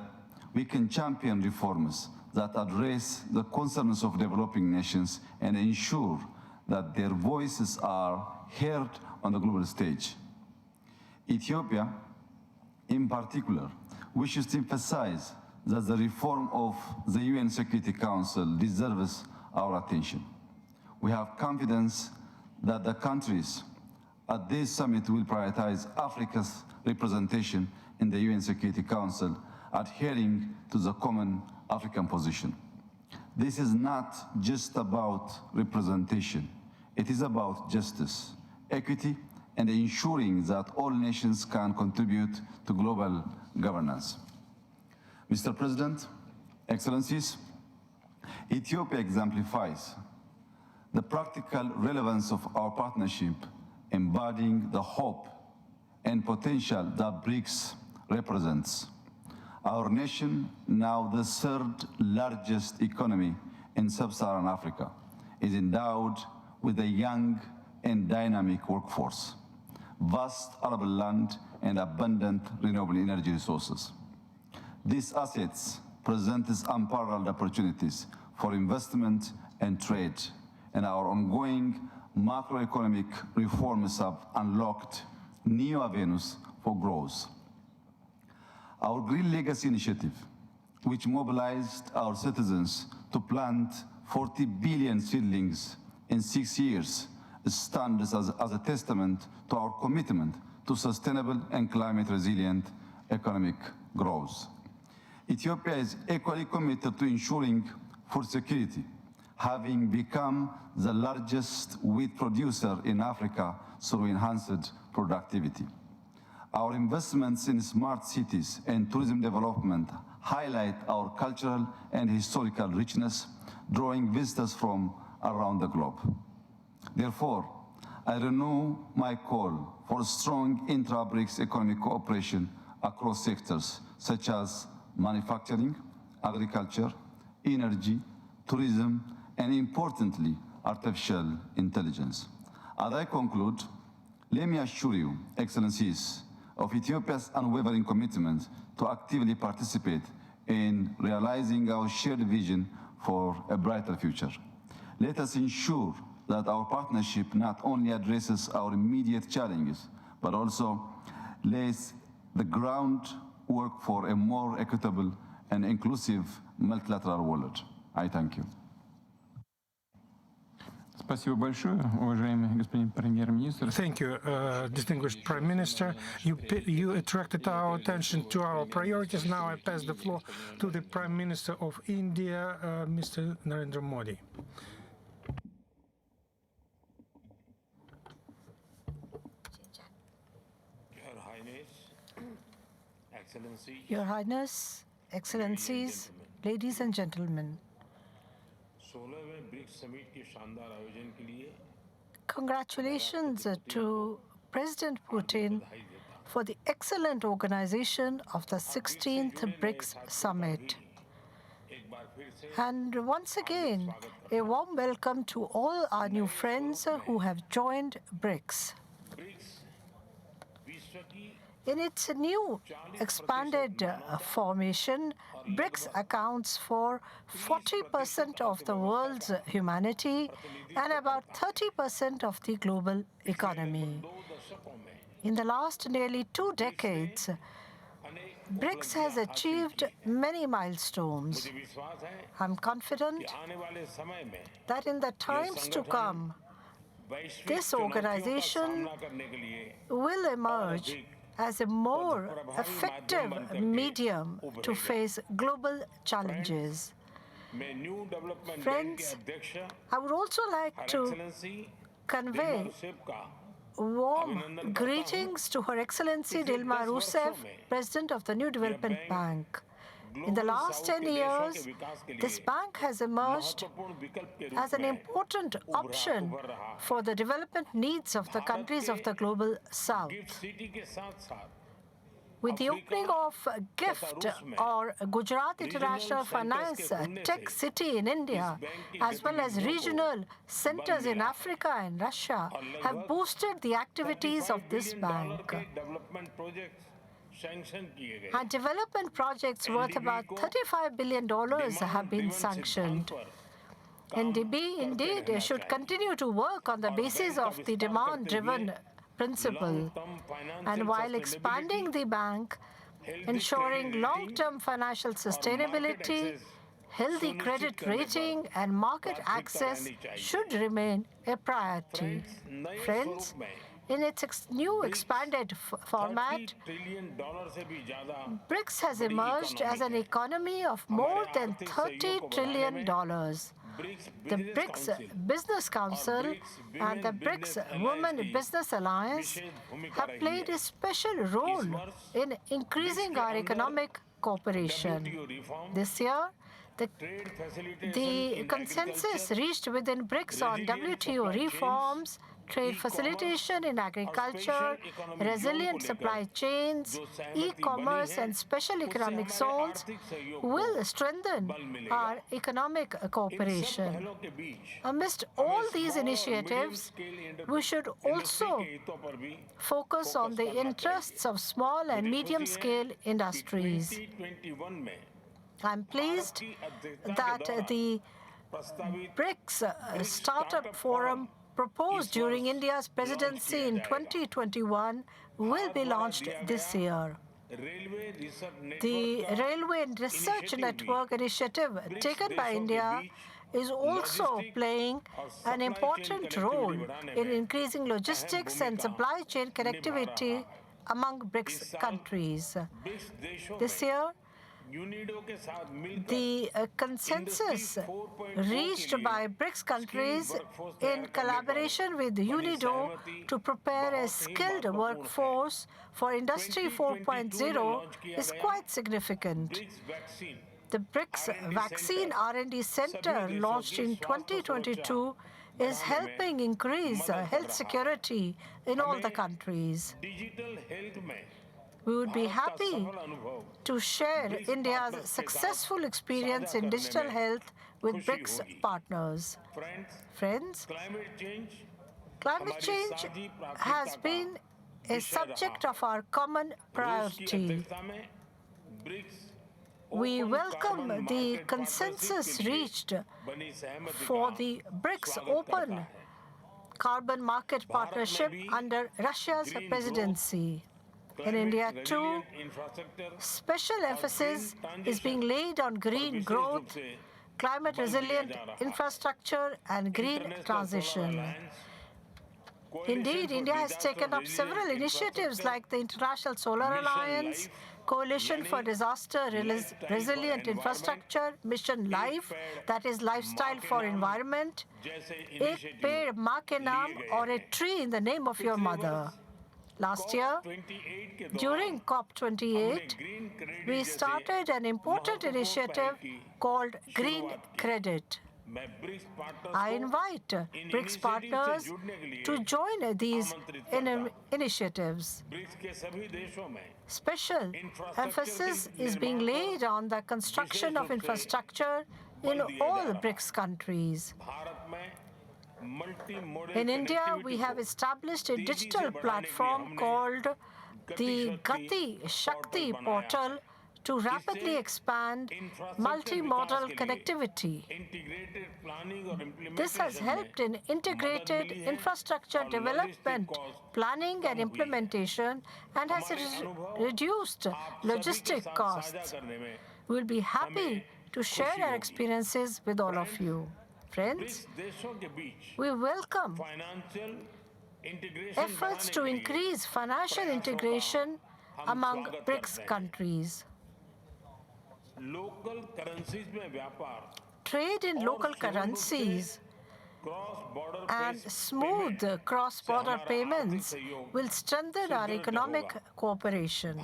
we can champion reforms that address the concerns of developing nations and ensure that their voices are heard on the global stage. Ethiopia, in particular, wishes to emphasize that the reform of the UN Security Council deserves our attention. We have confidence that the countries at this summit will prioritize Africa's representation in the UN Security Council, adhering to the common African position. This is not just about representation. It is about justice, equity, and ensuring that all nations can contribute to global governance. Mr. President, Excellencies, Ethiopia exemplifies the practical relevance of our partnership, embodying the hope and potential that BRICS represents. Our nation, now the third largest economy in sub-Saharan Africa, is endowed with a young and dynamic workforce, vast arable land, and abundant renewable energy resources. These assets present unparalleled opportunities for investment and trade, and our ongoing macroeconomic reforms have unlocked new avenues for growth. Our Green Legacy Initiative, which mobilized our citizens to plant 40 billion seedlings in 6 years, stands as a testament to our commitment to sustainable and climate-resilient economic growth. Ethiopia is equally committed to ensuring food security, having become the largest wheat producer in Africa through enhanced productivity. Our investments in smart cities and tourism development highlight our cultural and historical richness, drawing visitors from around the globe. Therefore, I renew my call for strong intra-BRICS economic cooperation across sectors such as manufacturing, agriculture, energy, tourism, and importantly, artificial intelligence. As I conclude, let me assure you, Excellencies, of Ethiopia's unwavering commitment to actively participate in realizing our shared vision for a brighter future. Let us ensure that our partnership not only addresses our immediate challenges, but also lays the groundwork for a more equitable and inclusive multilateral world. I thank you. Спасибо большое, уважаемый господин премьер-министр. Thank you, distinguished Prime Minister. You attracted our attention to our priorities. Now I pass the floor to the Prime Minister of India, Mr. Narendra Modi. Your Highness, Excellencies, ladies and gentlemen, congratulations to President Putin for the excellent organization of the 16th BRICS Summit. And once again, a warm welcome to all our new friends who have joined BRICS. In its new expanded formation, BRICS accounts for 40% of the world's humanity and about 30% of the global economy. In the last nearly 2 decades, BRICS has achieved many milestones. I'm confident that in the times to come, this organization will emerge as a more effective medium to face global challenges. Friends, I would also like to convey warm greetings to Her Excellency Dilma Rousseff, President of the New Development Bank. In the last 10 years, this bank has emerged as an important option for the development needs of the countries of the Global South. With the opening of GIFT, or Gujarat International Finance Tech City in India, as well as regional centers in Africa and Russia, have boosted the activities of this bank. And development projects worth about $35 billion have been sanctioned. NDB indeed should continue to work on the basis of the demand-driven principle. And while expanding the bank, ensuring long-term financial sustainability, healthy credit rating, and market access should remain a priority. Friends, in its new expanded format, BRICS has emerged as an economy of more than $30 trillion. The BRICS Business Council and the BRICS Women Business Alliance have played a special role in increasing our economic cooperation. This year, the consensus reached within BRICS on WTO reforms, trade facilitation in agriculture, resilient supply chains, e-commerce, and special economic zones will strengthen our economic cooperation. Amidst all these initiatives, we should also focus on the interests of small and medium-scale industries. I'm pleased that the BRICS Startup Forum proposed during India's presidency in 2021 will be launched this year. The Railway Research Network initiative taken by India is also playing an important role in increasing logistics and supply chain connectivity among BRICS countries. This year, the consensus reached by BRICS countries in collaboration with UNIDO to prepare a skilled workforce for Industry 4.0 is quite significant. The BRICS Vaccine R&D Center, launched in 2022, is helping increase health security in all the countries. We would be happy to share India's successful experience in digital health with BRICS partners. Friends, climate change has been a subject of our common priority. We welcome the consensus reached for the BRICS Open Carbon Market Partnership under Russia's presidency. In India, too, special emphasis is being laid on green growth, climate-resilient infrastructure, and green transition. Indeed, India has taken up several initiatives like the International Solar Alliance, Coalition for Disaster Resilient Infrastructure, Mission Life, that is Lifestyle for Environment, Ek Ped Maa Ke Naam, or a tree in the name of your mother. Last year, during COP28, we started an important initiative called Green Credit. I invite BRICS partners to join these initiatives. Special emphasis is being laid on the construction of infrastructure in all BRICS countries. In India, we have established a digital platform called the Gati Shakti portal to rapidly expand multimodal connectivity. This has helped in integrated infrastructure development, planning and implementation, and has reduced logistic costs. We'll be happy to share our experiences with all of you. Friends, we welcome efforts to increase financial integration among BRICS countries. Trade in local currencies and smooth cross-border payments will strengthen our economic cooperation.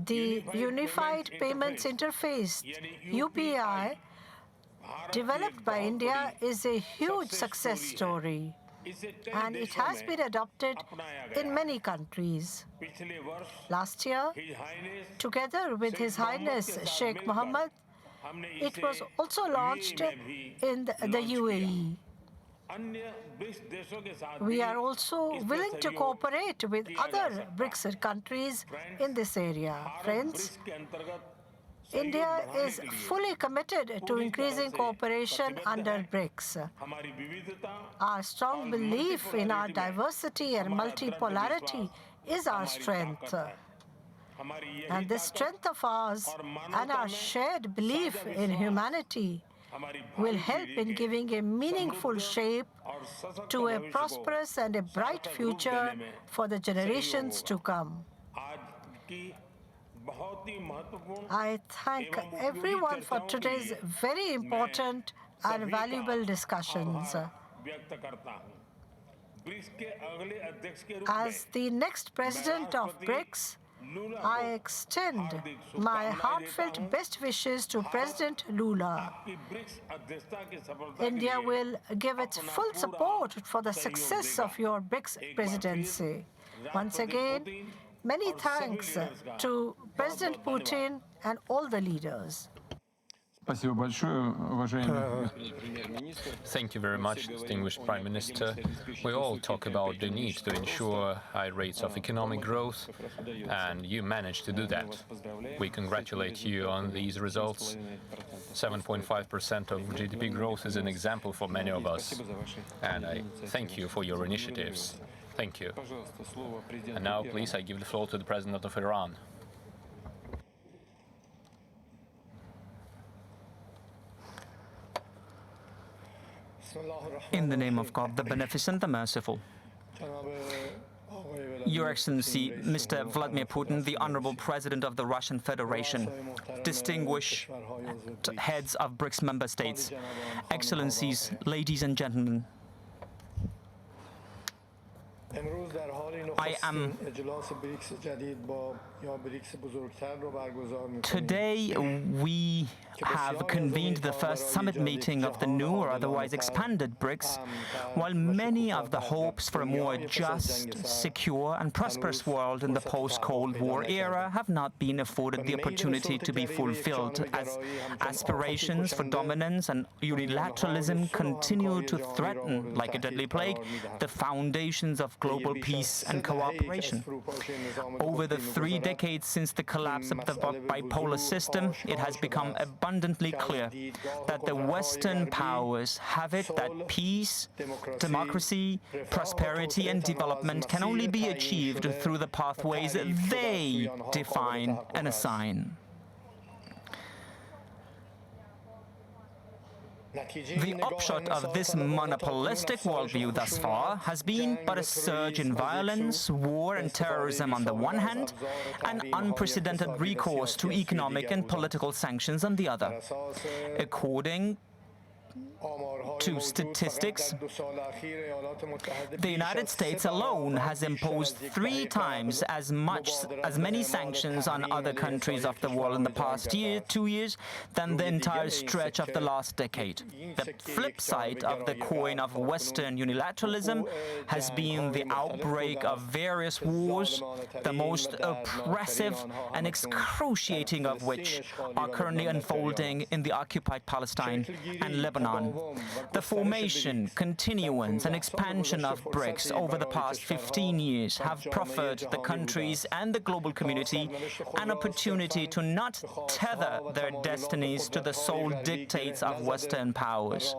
The Unified Payments Interface, UPI, developed by India, is a huge success story, and it has been adopted in many countries. Last year, together with His Highness Sheikh Mohammed, it was also launched in the UAE. We are also willing to cooperate with other BRICS countries in this area. Friends, India is fully committed to increasing cooperation under BRICS. Our strong belief in our diversity and multipolarity is our strength. And this strength of ours and our shared belief in humanity will help in giving a meaningful shape to a prosperous and a bright future for the generations to come. I thank everyone for today's very important and valuable discussions. As the next president of BRICS, I extend my heartfelt best wishes to President Lula. India will give its full support for the success of your BRICS presidency. Once again, many thanks to President Putin and all the leaders. Thank you very much, distinguished Prime Minister. We all talk about the need to ensure high rates of economic growth, and you managed to do that. We congratulate you on these results. 7.5% of GDP growth is an example for many of us, and I thank you for your initiatives. Thank you. And now, please, I give the floor to the President of Iran. In the name of God, the Beneficent, the Merciful. Your Excellency, Mr. Vladimir Putin, the Honorable President of the Russian Federation, distinguished heads of BRICS member states, Excellencies, ladies and gentlemen, Today we have convened the first summit meeting of the new or otherwise expanded BRICS, while many of the hopes for a more just, secure and prosperous world in the post-Cold War era have not been afforded the opportunity to be fulfilled, as aspirations for dominance and unilateralism continue to threaten, like a deadly plague, the foundations of global peace and cooperation. Over the 3 decades since the collapse of the bipolar system, it has become abundantly clear that the Western powers have it that peace, democracy, prosperity and development can only be achieved through the pathways they define and assign. The upshot of this monopolistic worldview thus far has been but a surge in violence, war and terrorism on the one hand, and unprecedented recourse to economic and political sanctions on the other. According to statistics, the United States alone has imposed 3 times as many sanctions on other countries of the world in the past 2 years than the entire stretch of the last decade. The flip side of the coin of Western unilateralism has been the outbreak of various wars, the most oppressive and excruciating of which are currently unfolding in the occupied Palestine and Lebanon. The formation, continuance and expansion of BRICS over the past 15 years have proffered the countries and the global community an opportunity to not tether their destinies to the sole dictates of Western powers,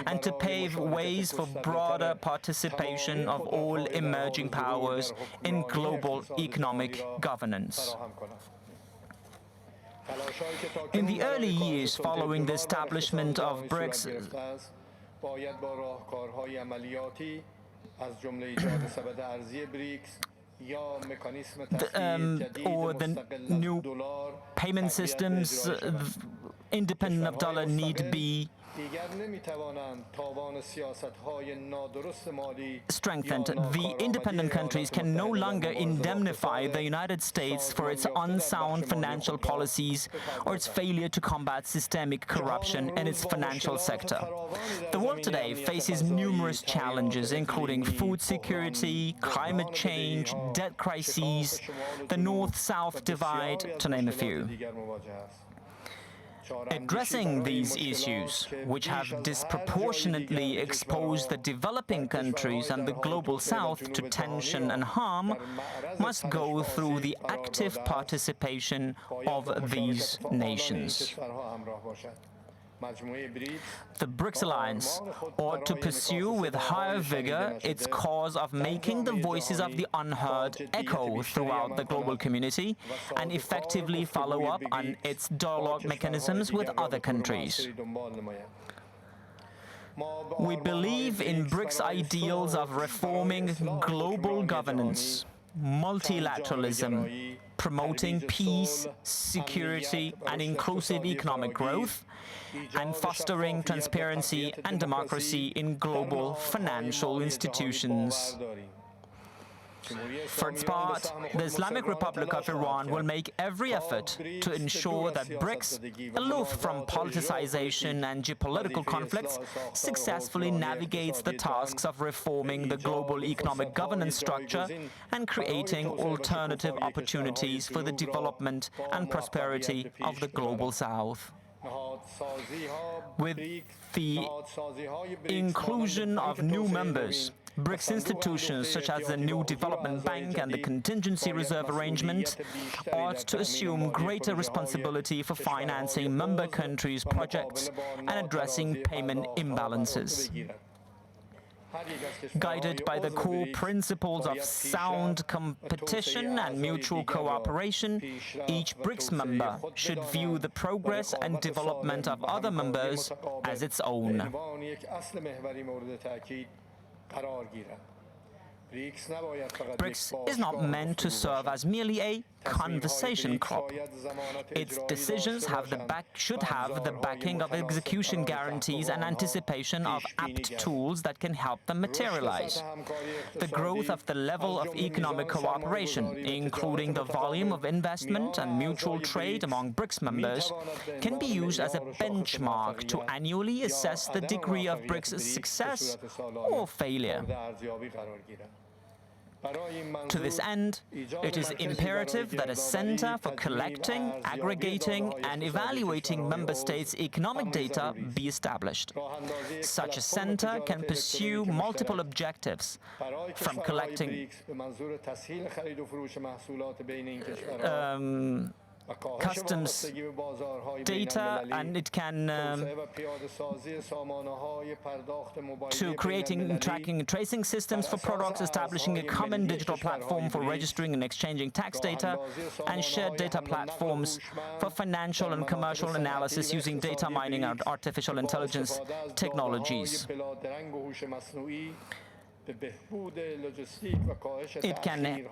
and to pave ways for broader participation of all emerging powers in global economic governance. In the early years following the establishment of BRICS, or the new payment systems independent of dollar need be strengthened. The independent countries can no longer indemnify the United States for its unsound financial policies or its failure to combat systemic corruption in its financial sector. The world today faces numerous challenges, including food security, climate change, debt crises, the North-South divide, to name a few. Addressing these issues, which have disproportionately exposed the developing countries and the global south to tension and harm, must go through the active participation of these nations. The BRICS alliance ought to pursue with higher vigor its cause of making the voices of the unheard echo throughout the global community and effectively follow up on its dialogue mechanisms with other countries. We believe in BRICS ideals of reforming global governance, multilateralism, promoting peace, security, and inclusive economic growth, and fostering transparency and democracy in global financial institutions. For its part, the Islamic Republic of Iran will make every effort to ensure that BRICS, aloof from politicization and geopolitical conflicts, successfully navigates the tasks of reforming the global economic governance structure and creating alternative opportunities for the development and prosperity of the global South. With the inclusion of new members, BRICS institutions such as the new Development Bank and the Contingency Reserve Arrangement ought to assume greater responsibility for financing member countries' projects and addressing payment imbalances. Guided by the core principles of sound competition and mutual cooperation, each BRICS member should view the progress and development of other members as its own. BRICS is not meant to serve as merely a conversation club. Its decisions should have the backing of execution guarantees and anticipation of apt tools that can help them materialize. The growth of the level of economic cooperation, including the volume of investment and mutual trade among BRICS members, can be used as a benchmark to annually assess the degree of BRICS' success or failure. To this end, it is imperative that a center for collecting, aggregating, and evaluating member states' economic data be established. Such a center can pursue multiple objectives, from collecting customs data, and it can to creating tracking and tracing systems for products, establishing a common digital platform for registering and exchanging tax data, and shared data platforms for financial and commercial analysis using data mining and artificial intelligence technologies. It can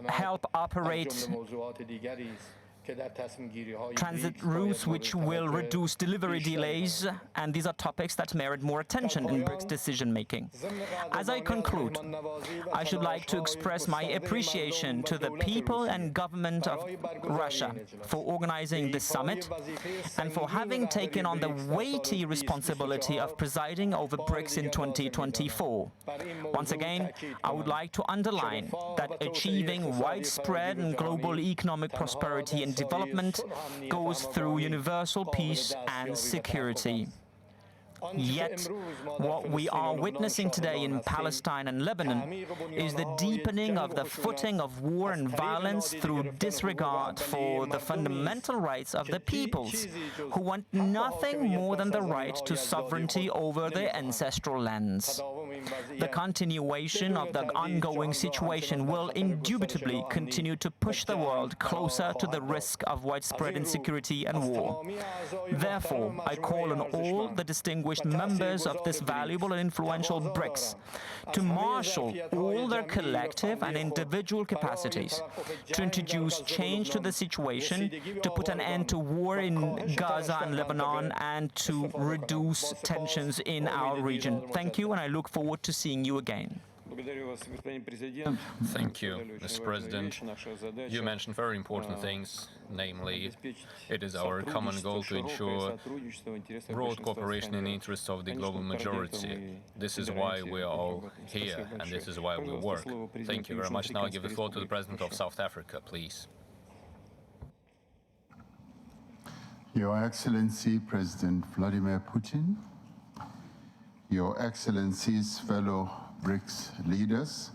help operate transit routes which will reduce delivery delays, and these are topics that merit more attention in BRICS decision-making. As I conclude, I should like to express my appreciation to the people and government of Russia for organizing this summit and for having taken on the weighty responsibility of presiding over BRICS in 2024. Once again, I would like to underline that achieving widespread and global economic prosperity and development goes through universal peace and security. Yet, what we are witnessing today in Palestine and Lebanon is the deepening of the footing of war and violence through disregard for the fundamental rights of the peoples, who want nothing more than the right to sovereignty over their ancestral lands. The continuation of the ongoing situation will indubitably continue to push the world closer to the risk of widespread insecurity and war. Therefore, I call on all the distinguished members of this valuable and influential BRICS to marshal all their collective and individual capacities to introduce change to the situation, to put an end to war in Gaza and Lebanon, and to reduce tensions in our region. Thank you, and I look forward to seeing you again. Thank you, Mr. President. You mentioned very important things, namely, it is our common goal to ensure broad cooperation in the interests of the global majority. This is why we are all here, and this is why we work. Thank you very much. Now I give the floor to the President of South Africa, please. Your Excellency, President Vladimir Putin, Your Excellencies, fellow BRICS leaders,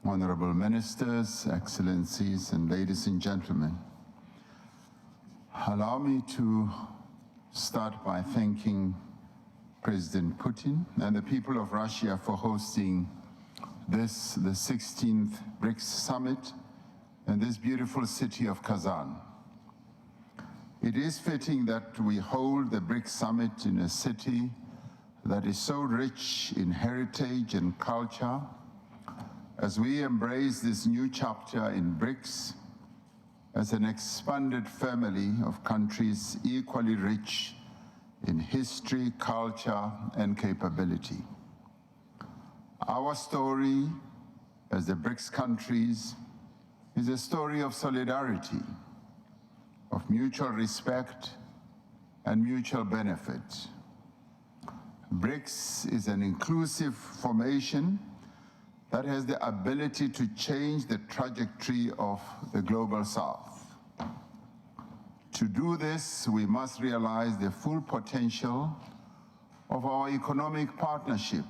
honorable ministers, excellencies, and ladies and gentlemen. Allow me to start by thanking President Putin and the people of Russia for hosting this, the 16th BRICS summit in this beautiful city of Kazan. It is fitting that we hold the BRICS summit in a city that is so rich in heritage and culture, as we embrace this new chapter in BRICS as an expanded family of countries equally rich in history, culture, and capability. Our story as the BRICS countries is a story of solidarity, of mutual respect and mutual benefit. BRICS is an inclusive formation that has the ability to change the trajectory of the global South. To do this, we must realize the full potential of our economic partnership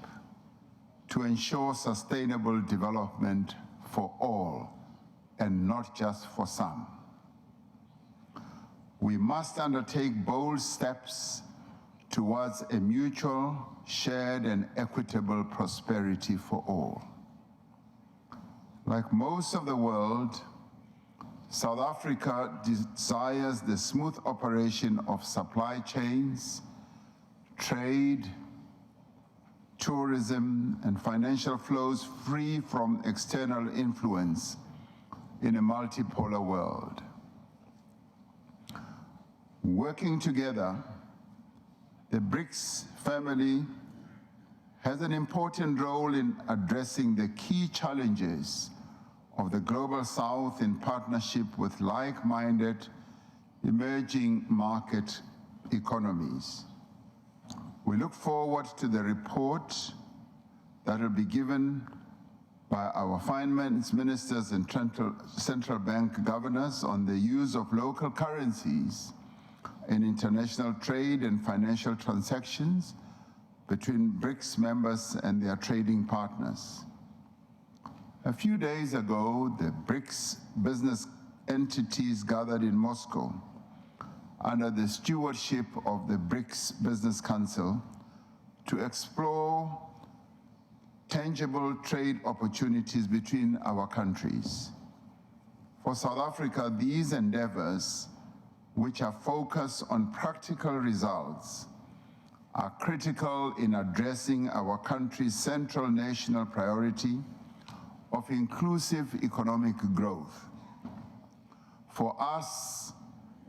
to ensure sustainable development for all and not just for some. We must undertake bold steps towards a mutual, shared, and equitable prosperity for all. Like most of the world, South Africa desires the smooth operation of supply chains, trade, tourism, and financial flows free from external influence in a multipolar world. Working together, the BRICS family has an important role in addressing the key challenges of the Global South in partnership with like-minded emerging market economies. We look forward to the report that will be given by our finance ministers and central bank governors on the use of local currencies in international trade and financial transactions between BRICS members and their trading partners. A few days ago, the BRICS business entities gathered in Moscow under the stewardship of the BRICS Business Council to explore tangible trade opportunities between our countries. For South Africa, these endeavors, which are focused on practical results, are critical in addressing our country's central national priority of inclusive economic growth. For us,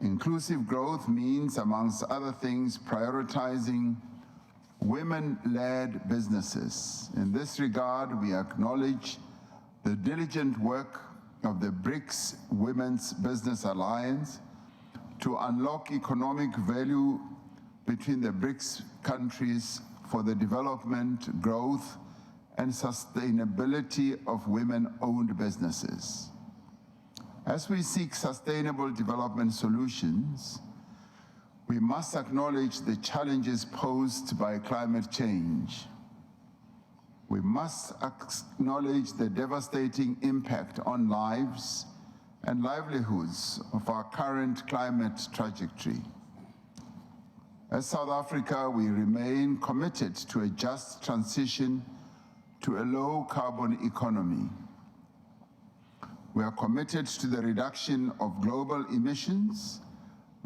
inclusive growth means, amongst other things, prioritizing women-led businesses. In this regard, we acknowledge the diligent work of the BRICS Women's Business Alliance to unlock economic value between the BRICS countries for the development, growth, and sustainability of women-owned businesses. As we seek sustainable development solutions, we must acknowledge the challenges posed by climate change. We must acknowledge the devastating impact on lives and livelihoods of our current climate trajectory. As South Africa, we remain committed to a just transition to a low-carbon economy. We are committed to the reduction of global emissions,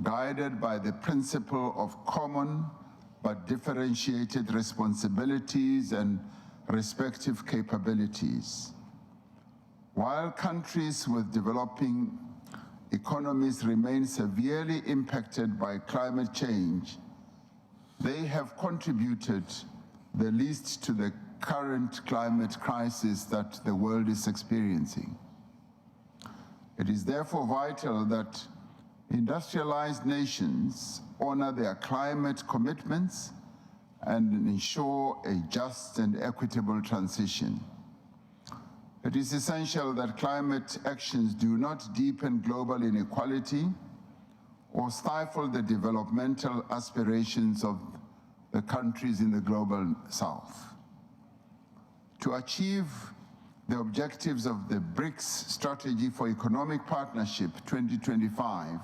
guided by the principle of common but differentiated responsibilities and respective capabilities. While countries with developing economies remain severely impacted by climate change, they have contributed the least to the current climate crisis that the world is experiencing. It is therefore vital that industrialized nations honor their climate commitments and ensure a just and equitable transition. It is essential that climate actions do not deepen global inequality or stifle the developmental aspirations of the countries in the global south. To achieve the objectives of the BRICS Strategy for Economic Partnership 2025,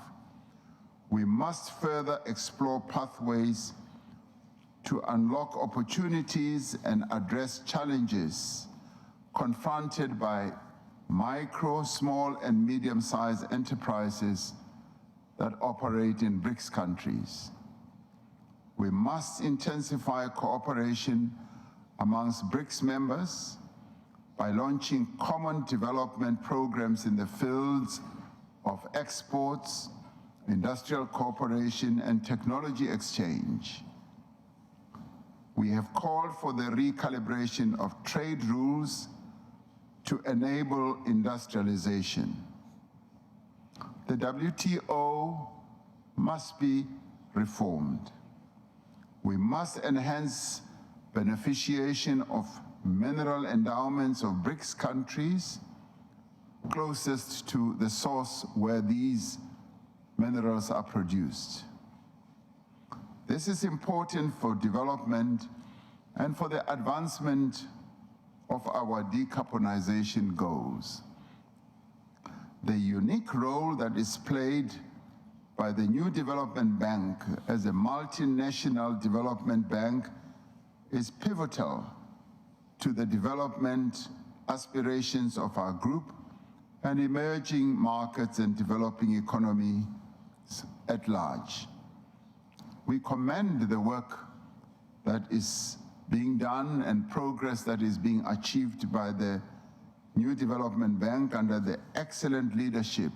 we must further explore pathways to unlock opportunities and address challenges confronted by micro, small, and medium-sized enterprises that operate in BRICS countries. We must intensify cooperation amongst BRICS members by launching common development programs in the fields of exports, industrial cooperation, and technology exchange. We have called for the recalibration of trade rules to enable industrialization. The WTO must be reformed. We must enhance beneficiation of mineral endowments of BRICS countries closest to the source where these minerals are produced. This is important for development and for the advancement of our decarbonization goals. The unique role that is played by the new development bank as a multinational development bank is pivotal to the development aspirations of our group and emerging markets and developing economies at large. We commend the work that is being done and progress that is being achieved by the new development bank under the excellent leadership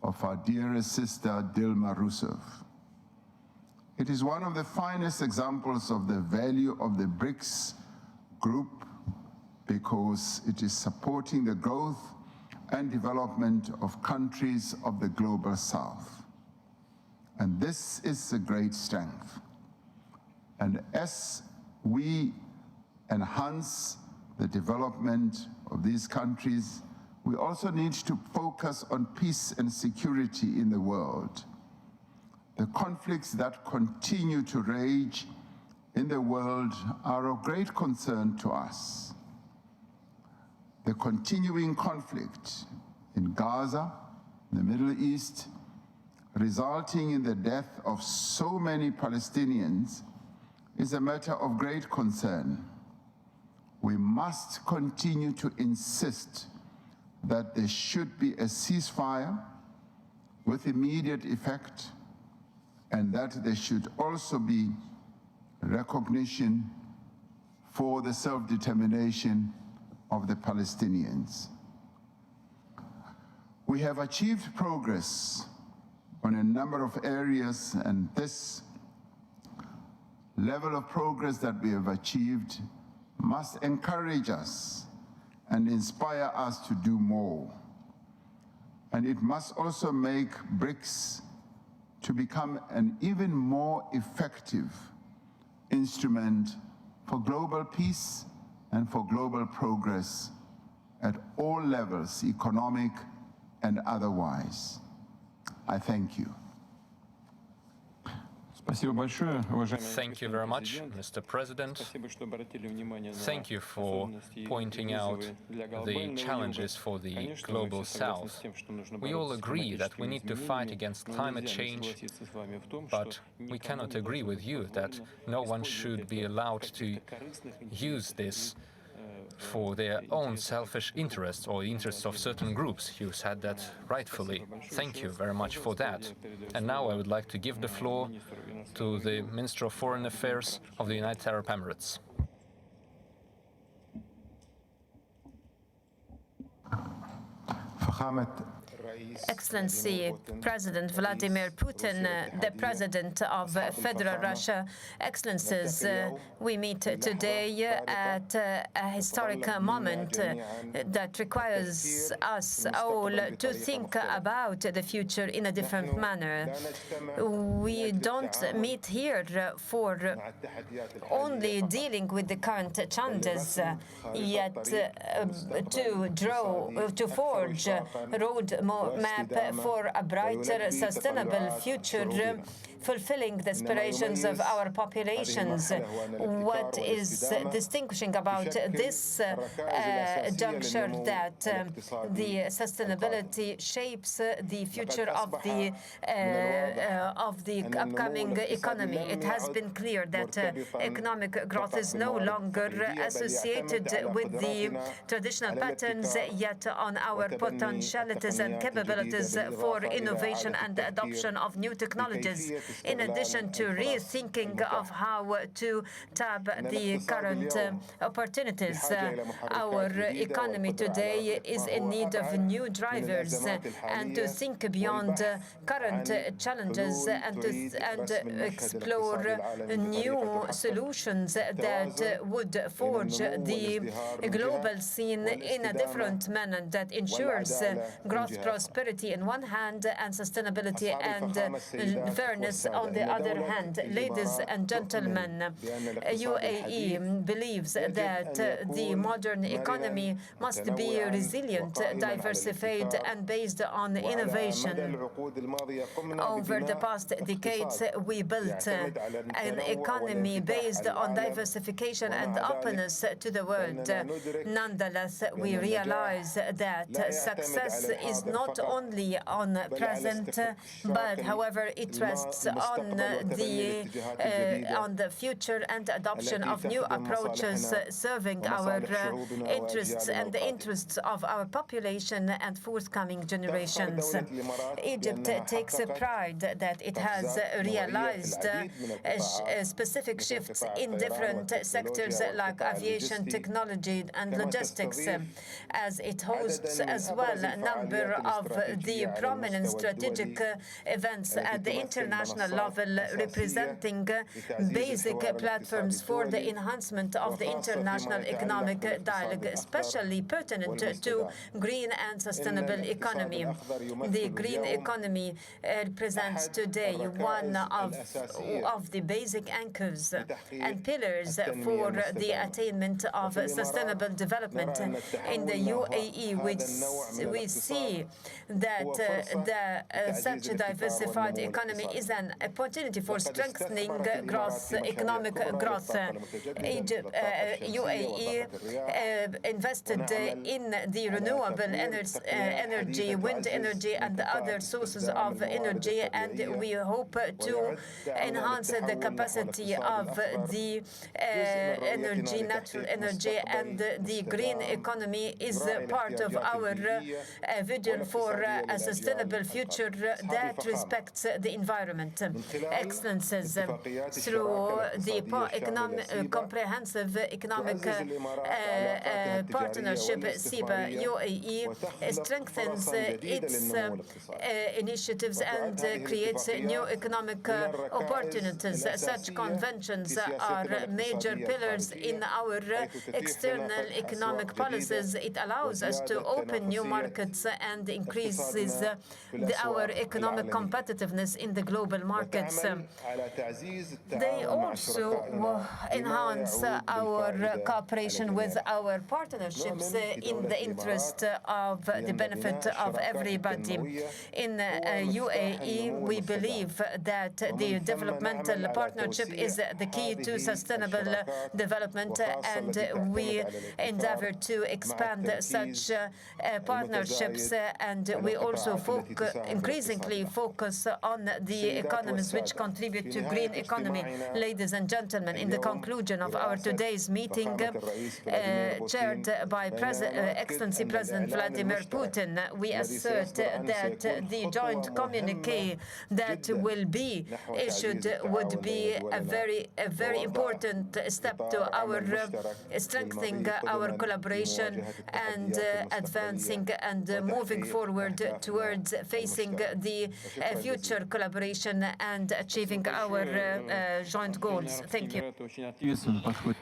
of our dearest sister, Dilma Rousseff. It is one of the finest examples of the value of the BRICS group because it is supporting the growth and development of countries of the global south. And this is a great strength. And as we enhance the development of these countries, we also need to focus on peace and security in the world. The conflicts that continue to rage in the world are of great concern to us. The continuing conflict in Gaza, the Middle East, resulting in the death of so many Palestinians, is a matter of great concern. We must continue to insist that there should be a ceasefire with immediate effect, and that there should also be recognition for the self-determination of the Palestinians. We have achieved progress on a number of areas, and this level of progress that we have achieved must encourage us and inspire us to do more. And it must also make BRICS to become an even more effective instrument for global peace and for global progress at all levels, economic and otherwise. I thank you. Thank you very much, Mr. President. Thank you for pointing out the challenges for the global south. We all agree that we need to fight against climate change, but we cannot agree with you that no one should be allowed to use this for their own selfish interests or interests of certain groups. You said that rightfully. Thank you very much for that. And now I would like to give the floor to the Minister of Foreign Affairs of the United Arab Emirates. Excellency President Vladimir Putin, the President of Federal Russia, Excellencies, we meet today at a historic moment that requires us all to think about the future in a different manner. We don't meet here for only dealing with the current challenges, yet to forge a roadmap for a brighter, sustainable future, fulfilling the aspirations of our populations. What is distinguishing about this juncture that the sustainability shapes the future of the upcoming economy. It has been clear that economic growth is no longer associated with the traditional patterns, yet on our potentialities and capabilities for innovation and adoption of new technologies, in addition to rethinking of how to tap the current opportunities. Our economy today is in need of new drivers, and to think beyond current challenges and explore new solutions that would forge the global scene in a different manner that ensures growth, prosperity on one hand, and sustainability and fairness on the other hand. Ladies and gentlemen, UAE believes that the modern economy must be resilient, diversified, and based on innovation. Over the past decades, we built an economy based on diversification and openness to the world. Nonetheless, we realize that success is not only on present, but however it rests on the future and adoption of new approaches serving our interests and the interests of our population and forthcoming generations. Egypt takes pride that it has realized specific shifts in different sectors like aviation, technology, and logistics, as it hosts as well a number of the prominent strategic events at the international level, representing basic platforms for the enhancement of the international economic dialogue, especially pertinent to green and sustainable economy. The green economy represents today one of the basic anchors and pillars for the attainment of sustainable development. In the UAE, we see that such a diversified economy is an opportunity for strengthening growth, economic growth. UAE invested in the renewable energy, wind energy, and other sources of energy, and we hope to enhance the capacity of the energy, natural energy, and the green economy is part of our vision for a sustainable future that respects the environment. Excellences, through the comprehensive economic partnership, SIBA, UAE strengthens its initiatives and creates new economic opportunities. Such conventions are major pillars in our external economic policies. It allows us to open new markets and increases our economic competitiveness in the global markets. They also enhance our cooperation with our partnerships in the interest of the benefit of everybody. In UAE, we believe that the developmental partnership is the key to sustainable development, and we endeavor to expand such partnerships, and we also increasingly focus on the economies which contribute to green economy. Ladies and gentlemen, in the conclusion of our today's meeting, chaired by Excellency President Vladimir Putin, we assert that the joint communique that will be issued would be a very important step to our strengthening our collaboration and advancing and moving forward towards facing the future collaboration and achieving our joint goals. Thank you.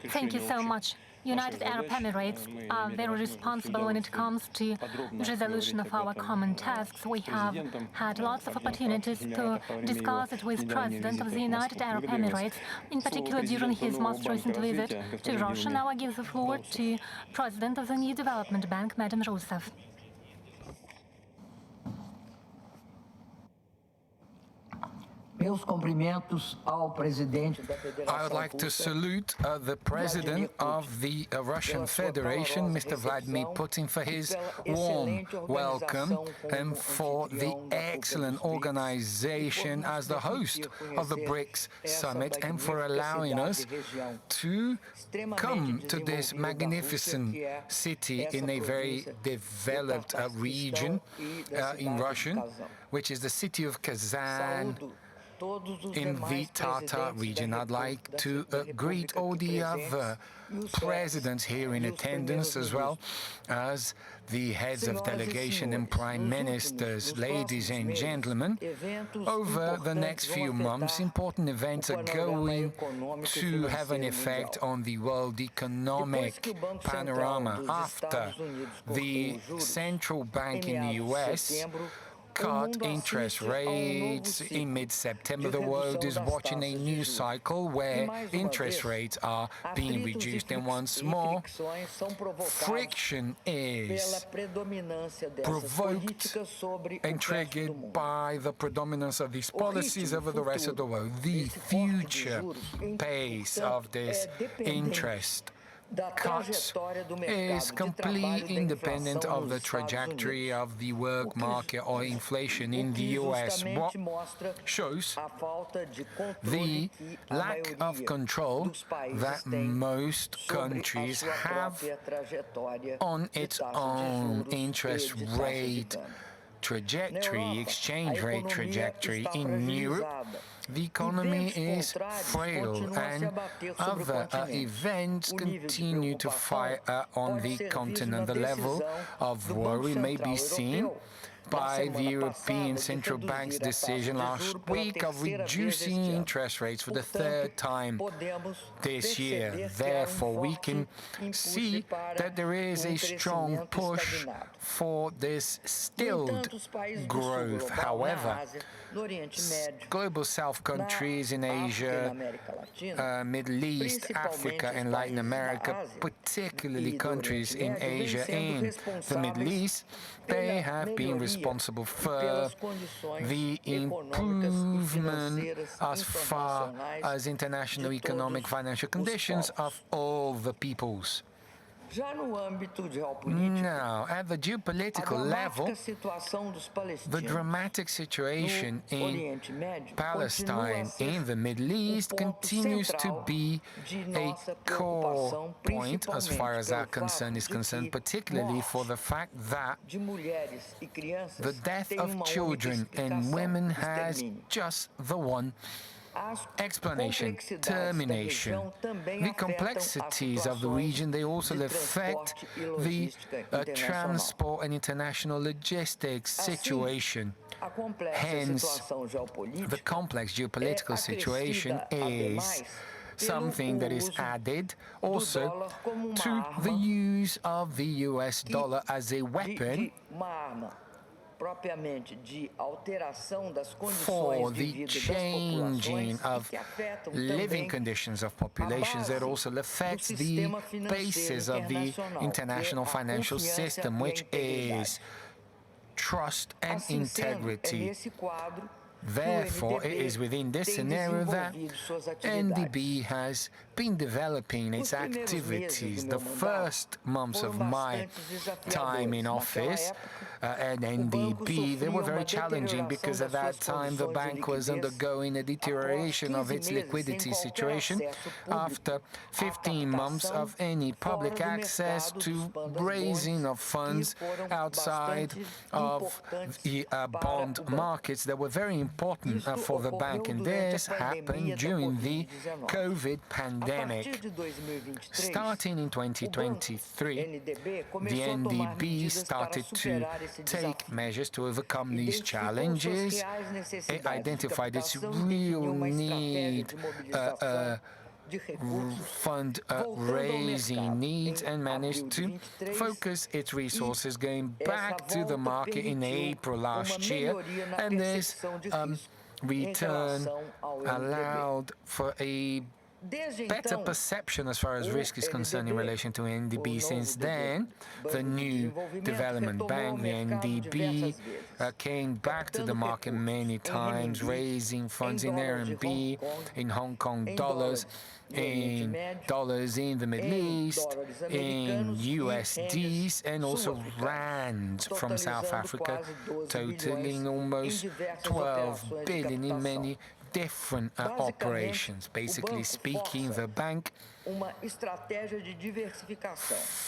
Thank you so much. United Arab Emirates are very responsible when it comes to resolution of our common tasks. We have had lots of opportunities to discuss it with President of the United Arab Emirates, in particular during his most recent visit to Russia. Now I give the floor to President of the New Development Bank, Madam Rousseff. I would like to salute the President of the Russian Federation, Mr. Vladimir Putin, for his warm welcome and for the excellent organization as the host of the BRICS summit, and for allowing us to come to this magnificent city in a very developed region in Russian, which is the city of Kazan, in the Tatar region. I'd like to greet all the other presidents here in attendance, as well as the heads of delegation and prime ministers. Ladies and gentlemen, over the next few months, important events are going to have an effect on the world economic panorama. After the central bank in the US cut interest rates in mid-September, the world is watching a new cycle where interest rates are being reduced, and once more friction is provoked and triggered by the predominance of these policies over the rest of the world. The future pace of this interest cuts is completely independent of the trajectory of the work market or inflation in the US. What shows the lack of control that most countries have on its own interest rate trajectory, exchange rate trajectory in Europe. The economy is frail, and other events continue to fire on the continent. The level of worry may be seen by the European Central Bank's decision last week of reducing interest rates for the third time this year. Therefore, we can see that there is a strong push for this stilled growth. However, global South countries in Asia, Middle East, Africa, and Latin America, particularly countries in Asia and the Middle East, they have been responsible for the improvement as far as international economic financial conditions of all the peoples. Now, at the geopolitical level, the dramatic situation in Palestine, in the Middle East, continues to be a core point as far as our concern is concerned, particularly for the fact that the death of children and women has just the one explanation, termination. The complexities of the region, they also affect the transport and international logistics situation. Hence, the complex geopolitical situation is something that is added also to the use of the US dollar as a weapon for the changing of living conditions of populations that also affects the basis of the international financial system, which is trust and integrity. Therefore, it is within this scenario that NDB has been developing its activities. The first months of my time in office at NDB, they were very challenging because at that time the bank was undergoing a deterioration of its liquidity situation after 15 months of any public access to raising of funds outside of the bond markets that were very important for the bank, and this happened during the COVID pandemic. Starting in 2023, the NDB started to take measures to overcome these challenges. It identified its real need fund raising needs and managed to focus its resources going back to the market in April last year, and this return allowed for a better perception as far as risk is concerned in relation to NDB. Since then, the new development bank, the NDB, came back to the market many times, raising funds in RMB, in Hong Kong dollars, in dollars in the Middle East, in USDs, and also rands from South Africa, totaling almost 12 billion in many different operations. Basically speaking, the bank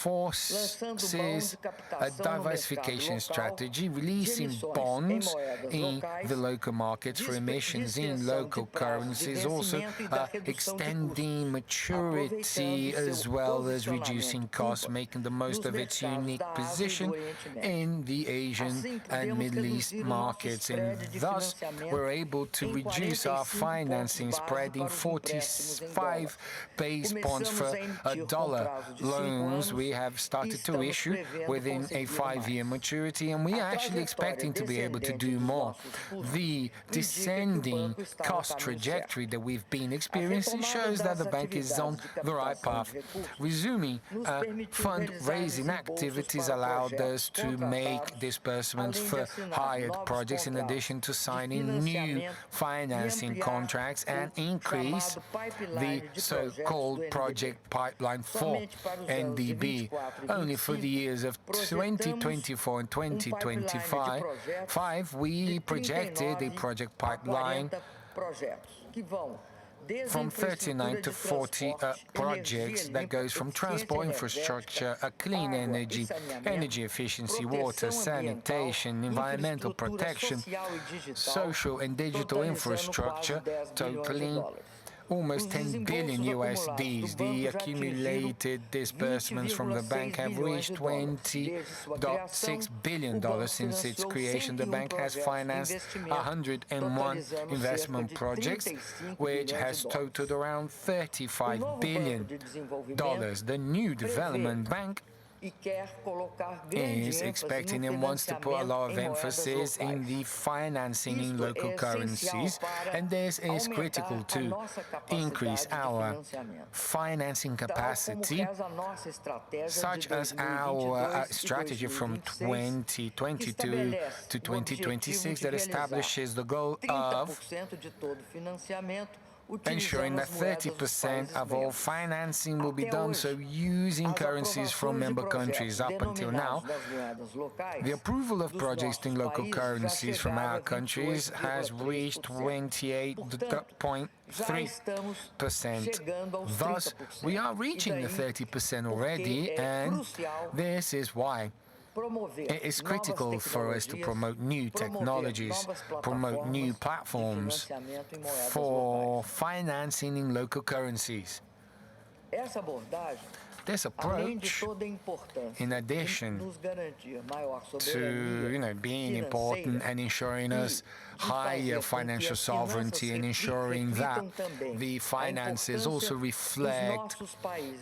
forces a diversification strategy, releasing bonds in the local markets for emissions in local currencies, also extending maturity as well as reducing costs, making the most of its unique position in the Asian and Middle East markets. And thus, we're able to reduce our financing spread in 45 base points for dollar loans we have started to issue within a 5-year maturity, and we are actually expecting to be able to do more. The descending cost trajectory that we've been experiencing shows that the bank is on the right path. Resuming fundraising activities allowed us to make disbursements for hired projects in addition to signing new financing contracts and increase the so-called project pipeline for NDB. Only for the years of 2024 and 2025, we projected a project pipeline from 39 to 40 projects that goes from transport infrastructure, clean energy, energy efficiency, water, sanitation, environmental protection, social and digital infrastructure, totaling almost 10 billion USDs. The accumulated disbursements from the bank have reached $20.6 billion since its creation. The bank has financed 101 investment projects, which has totaled around $35 billion. The new development bank is expecting and wants to put a lot of emphasis in the financing in local currencies, and this is critical to increase our financing capacity, such as our strategy from 2022 to 2026 that establishes the goal of ensuring that 30% of all financing will be done so using currencies from member countries. Up until now, the approval of projects in local currencies from our countries has reached 28.3%. Thus, we are reaching the 30% already, and this is why it is critical for us to promote new technologies, promote new platforms for financing in local currencies. This approach, in addition to being important and ensuring us higher financial sovereignty and ensuring that the finances also reflect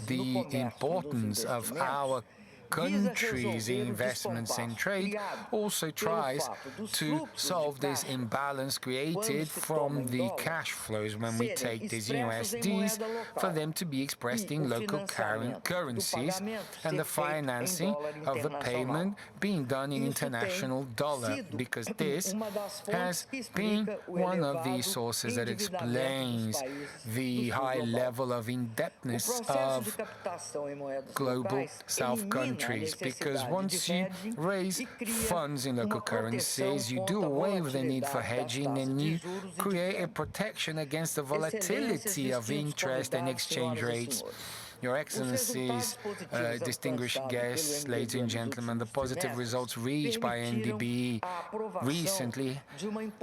the importance of our countries' investments and trade, also tries to solve this imbalance created from the cash flows when we take these USDs for them to be expressed in local currencies and the financing of the payment being done in international dollar, because this has been one of the sources that explains the high level of indebtedness of global South countries. Because once you raise funds in local currencies, you do away with the need for hedging and you create a protection against the volatility of interest and exchange rates. Your Excellencies, distinguished guests, ladies and gentlemen, the positive results reached by NDB recently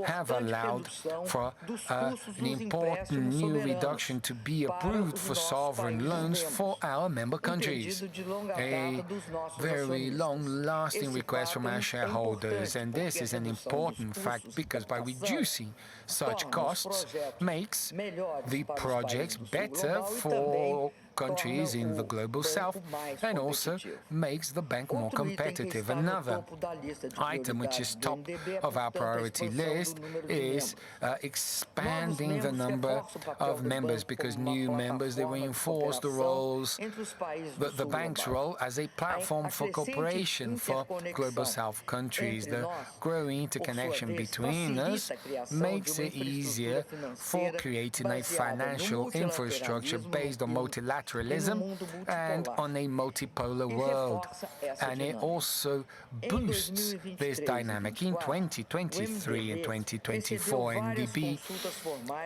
have allowed for an important new reduction to be approved for sovereign loans for our member countries. A very long-lasting request from our shareholders, and this is an important fact because by reducing such costs makes the projects better for countries in the global south and also makes the bank more competitive. Another item which is top of our priority list is expanding the number of members, because new members, they reinforce the roles, the bank's role as a platform for cooperation for global south countries. The growing interconnection between us makes it easier for creating a financial infrastructure based on multilateralism and on a multipolar world. And it also boosts this dynamic. In 2023 and 2024, NDB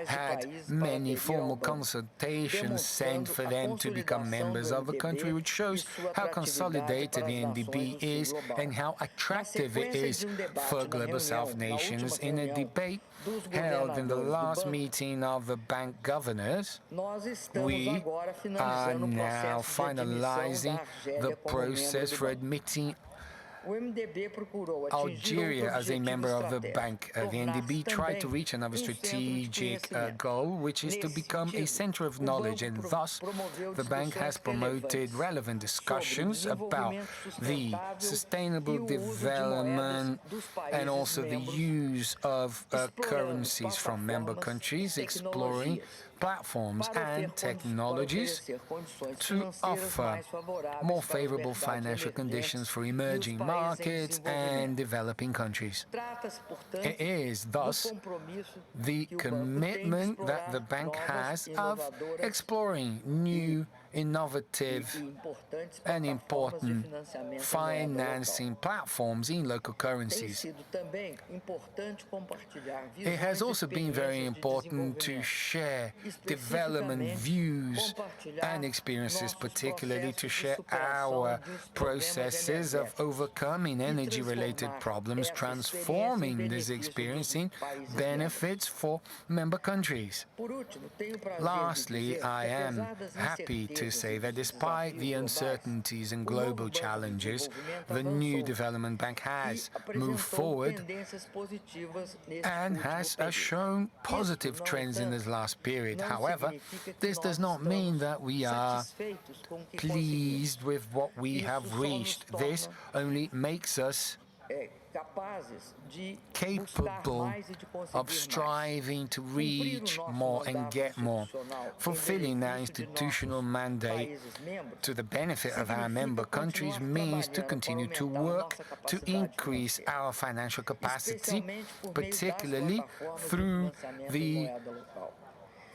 had many formal consultations sent for them to become members of the country, which shows how consolidated the NDB is and how attractive it is for global south nations. In a debate held in the last meeting of the bank governors, we are now finalizing the process for admitting Algeria as a member of the bank. The NDB tried to reach another strategic goal, which is to become a center of knowledge, and thus the bank has promoted relevant discussions about the sustainable development and also the use of currencies from member countries, exploring platforms and technologies to offer more favorable financial conditions for emerging markets and developing countries. It is thus the commitment that the bank has of exploring new, innovative and important financing platforms in local currencies. It has also been very important to share development views and experiences, particularly to share our processes of overcoming energy-related problems, transforming this experience in benefits for member countries. Lastly, I am happy to say that despite the uncertainties and global challenges, the new development bank has moved forward and has shown positive trends in this last period. However, this does not mean that we are pleased with what we have reached. This only makes us capable of striving to reach more and get more, fulfilling our institutional mandate to the benefit of our member countries means to continue to work to increase our financial capacity, particularly through the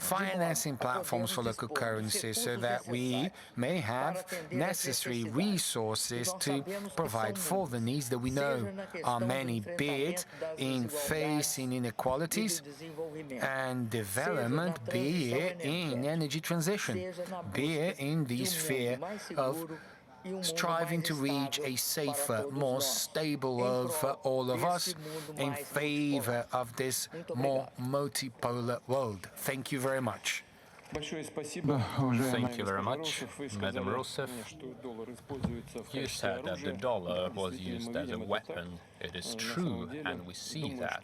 financing platforms for local currencies so that we may have necessary resources to provide for the needs that we know are many, be it in facing inequalities and development, be it in energy transition, be it in the sphere of striving to reach a safer, more stable world for all of us in favor of this more multipolar world. Thank you very much. Thank you very much, Madam Rousseff. You said that the dollar was used as a weapon. It is true, and we see that.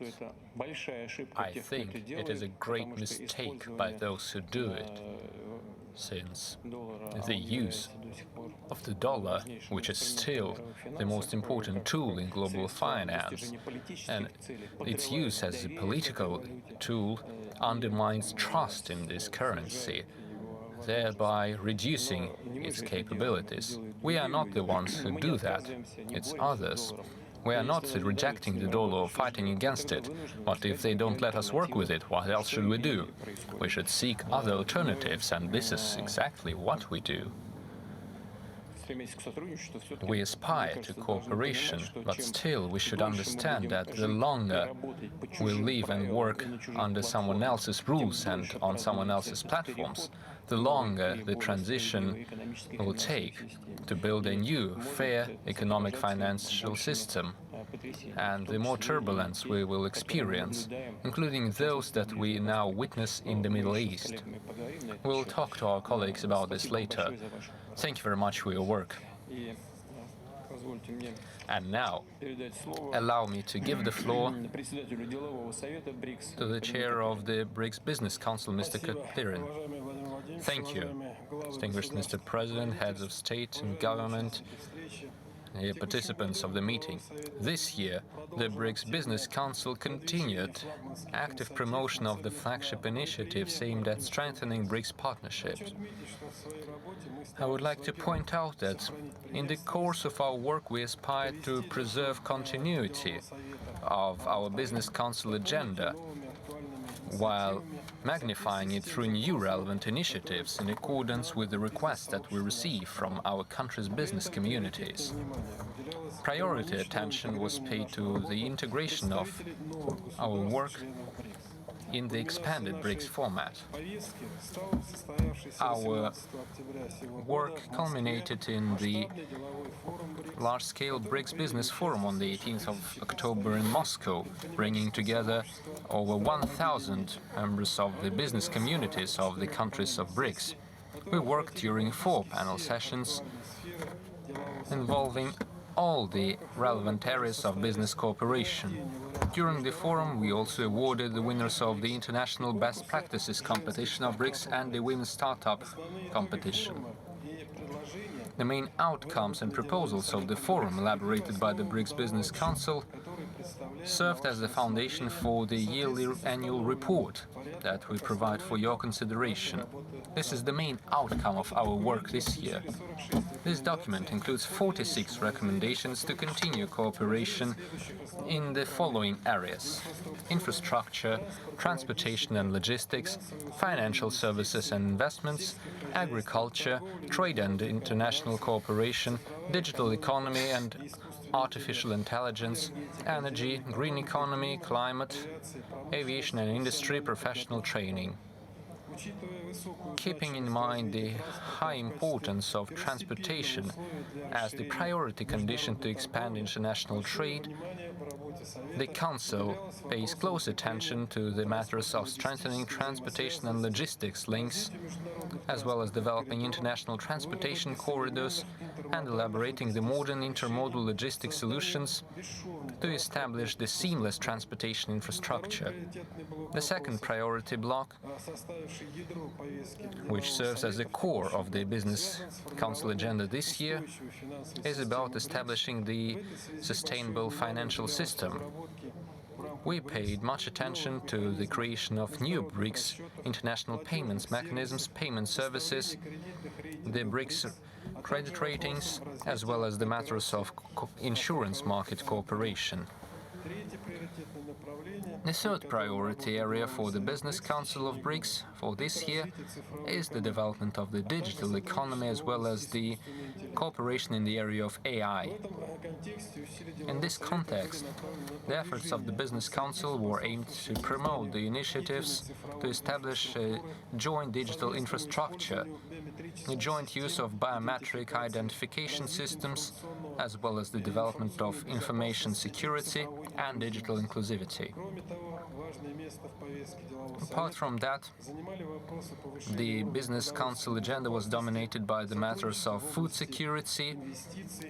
I think it is a great mistake by those who do it, since the use of the dollar, which is still the most important tool in global finance, and its use as a political tool undermines trust in this currency, thereby reducing its capabilities. We are not the ones who do that, it's others. We are not rejecting the dollar or fighting against it, but if they don't let us work with it, what else should we do? We should seek other alternatives, and this is exactly what we do. We aspire to cooperation, but still we should understand that the longer we live and work under someone else's rules and on someone else's platforms, the longer the transition will take to build a new, fair economic financial system, and the more turbulence we will experience, including those that we now witness in the Middle East. We'll talk to our colleagues about this later. Thank you very much for your work. And now, allow me to give the floor to the chair of the BRICS Business Council, Mr. Cyril. Thank you, distinguished Mr. President, heads of state and government, participants of the meeting. This year, the BRICS Business Council continued active promotion of the flagship initiatives aimed at strengthening BRICS partnerships. I would like to point out that in the course of our work we aspire to preserve continuity of our Business Council agenda, while magnifying it through new relevant initiatives in accordance with the requests that we receive from our country's business communities. Priority attention was paid to the integration of our work in the expanded BRICS format. Our work culminated in the large-scale BRICS Business Forum on the 18th of October in Moscow, bringing together over 1,000 members of the business communities of the countries of BRICS. We worked during 4 panel sessions involving all the relevant areas of business cooperation. During the forum, we also awarded the winners of the International Best Practices Competition of BRICS and the Women's Startup Competition. The main outcomes and proposals of the forum, elaborated by the BRICS Business Council, served as the foundation for the yearly annual report that we provide for your consideration. This is the main outcome of our work this year. This document includes 46 recommendations to continue cooperation in the following areas: infrastructure, transportation and logistics, financial services and investments, agriculture, trade and international cooperation, digital economy and artificial intelligence, energy, green economy, climate, aviation and industry, professional training. Keeping in mind the high importance of transportation as the priority condition to expand international trade, the Council pays close attention to the matters of strengthening transportation and logistics links, as well as developing international transportation corridors and elaborating the modern intermodal logistics solutions to establish the seamless transportation infrastructure. The second priority block, which serves as the core of the Business Council agenda this year, is about establishing the sustainable financial system. We paid much attention to the creation of new BRICS international payments mechanisms, payment services, the BRICS credit ratings, as well as the matters of insurance market cooperation. The third priority area for the Business Council of BRICS for this year is the development of the digital economy as well as the cooperation in the area of AI. In this context, the efforts of the Business Council were aimed to promote the initiatives to establish a joint digital infrastructure, the joint use of biometric identification systems, as well as the development of information security and digital inclusivity. Apart from that, the Business Council agenda was dominated by the matters of food security,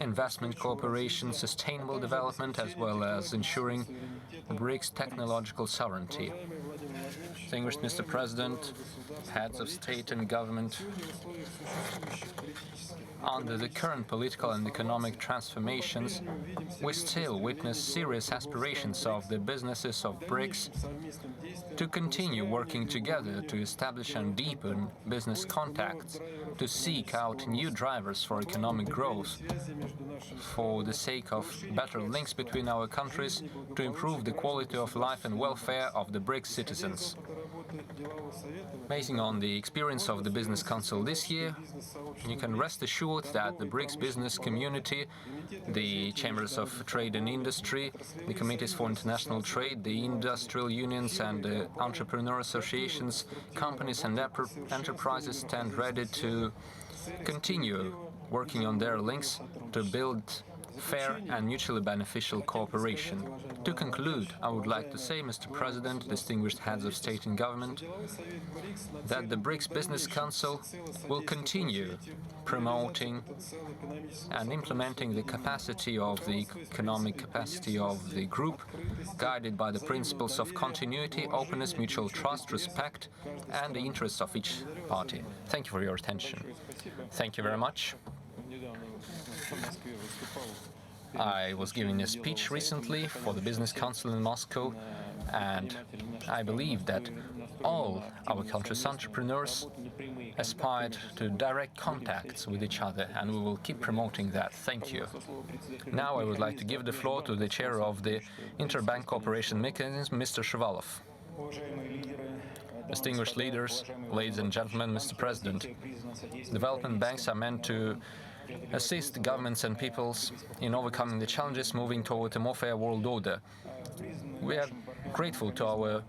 investment cooperation, sustainable development, as well as ensuring BRICS technological sovereignty. Distinguished Mr. President, heads of state and government, under the current political and economic transformations, we still witness serious aspirations of the businesses of BRICS to continue working together to establish and deepen business contacts, to seek out new drivers for economic growth, for the sake of better links between our countries, to improve the quality of life and welfare of the BRICS citizens. Basing on the experience of the Business Council this year, you can rest assured that the BRICS business community, the Chambers of Trade and Industry, the Committees for International Trade, the industrial unions and the entrepreneur associations, companies and enterprises stand ready to continue working on their links to build fair and mutually beneficial cooperation. To conclude, I would like to say, Mr. President, distinguished heads of state and government, that the BRICS Business Council will continue promoting and implementing the capacity of the economic capacity of the group, guided by the principles of continuity, openness, mutual trust, respect, and the interests of each party. Thank you for your attention. Thank you very much. I was giving a speech recently for the Business Council in Moscow, and I believe that all our country's entrepreneurs aspired to direct contacts with each other, and we will keep promoting that. Thank you. Now I would like to give the floor to the chair of the Interbank Cooperation Mechanism, Mr. Shuvalov. Distinguished leaders, ladies and gentlemen, Mr. President, development banks are meant to assist governments and peoples in overcoming the challenges moving toward a more fair world order. We are grateful to our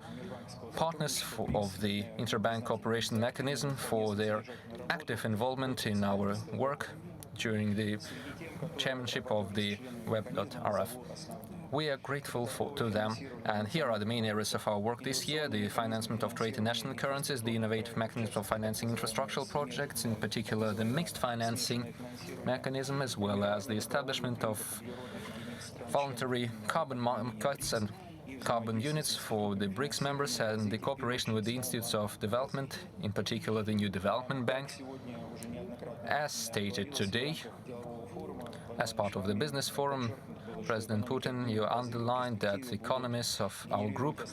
partners of the Interbank Cooperation Mechanism for their active involvement in our work during the chairmanship of the VEB.RF. We are grateful to them, and here are the main areas of our work this year: the financement of trade in national currencies, the innovative mechanisms of financing infrastructural projects, in particular the mixed financing mechanism, as well as the establishment of voluntary carbon markets and carbon units for the BRICS members, and the cooperation with the Institutes of Development, in particular the new Development Bank. As stated today, as part of the Business Forum, President Putin, you underlined that the economies of our group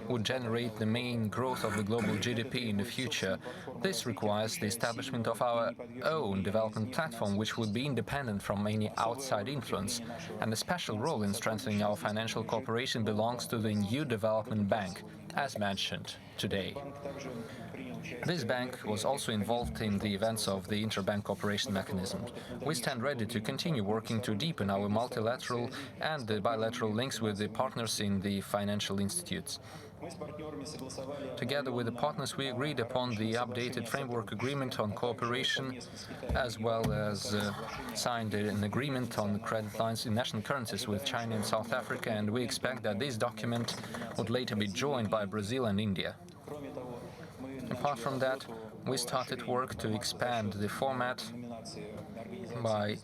would generate the main growth of the global GDP in the future. This requires the establishment of our own development platform, which would be independent from any outside influence. And a special role in strengthening our financial cooperation belongs to the new Development Bank, as mentioned today. This bank was also involved in the events of the Interbank Cooperation Mechanism. We stand ready to continue working to deepen our multilateral and the bilateral links with the partners in the financial institutes. Together with the partners, we agreed upon the updated framework agreement on cooperation, as well as signed an agreement on credit lines in national currencies with China and South Africa, and we expect that this document would later be joined by Brazil and India. Apart from that, we started work to expand the format by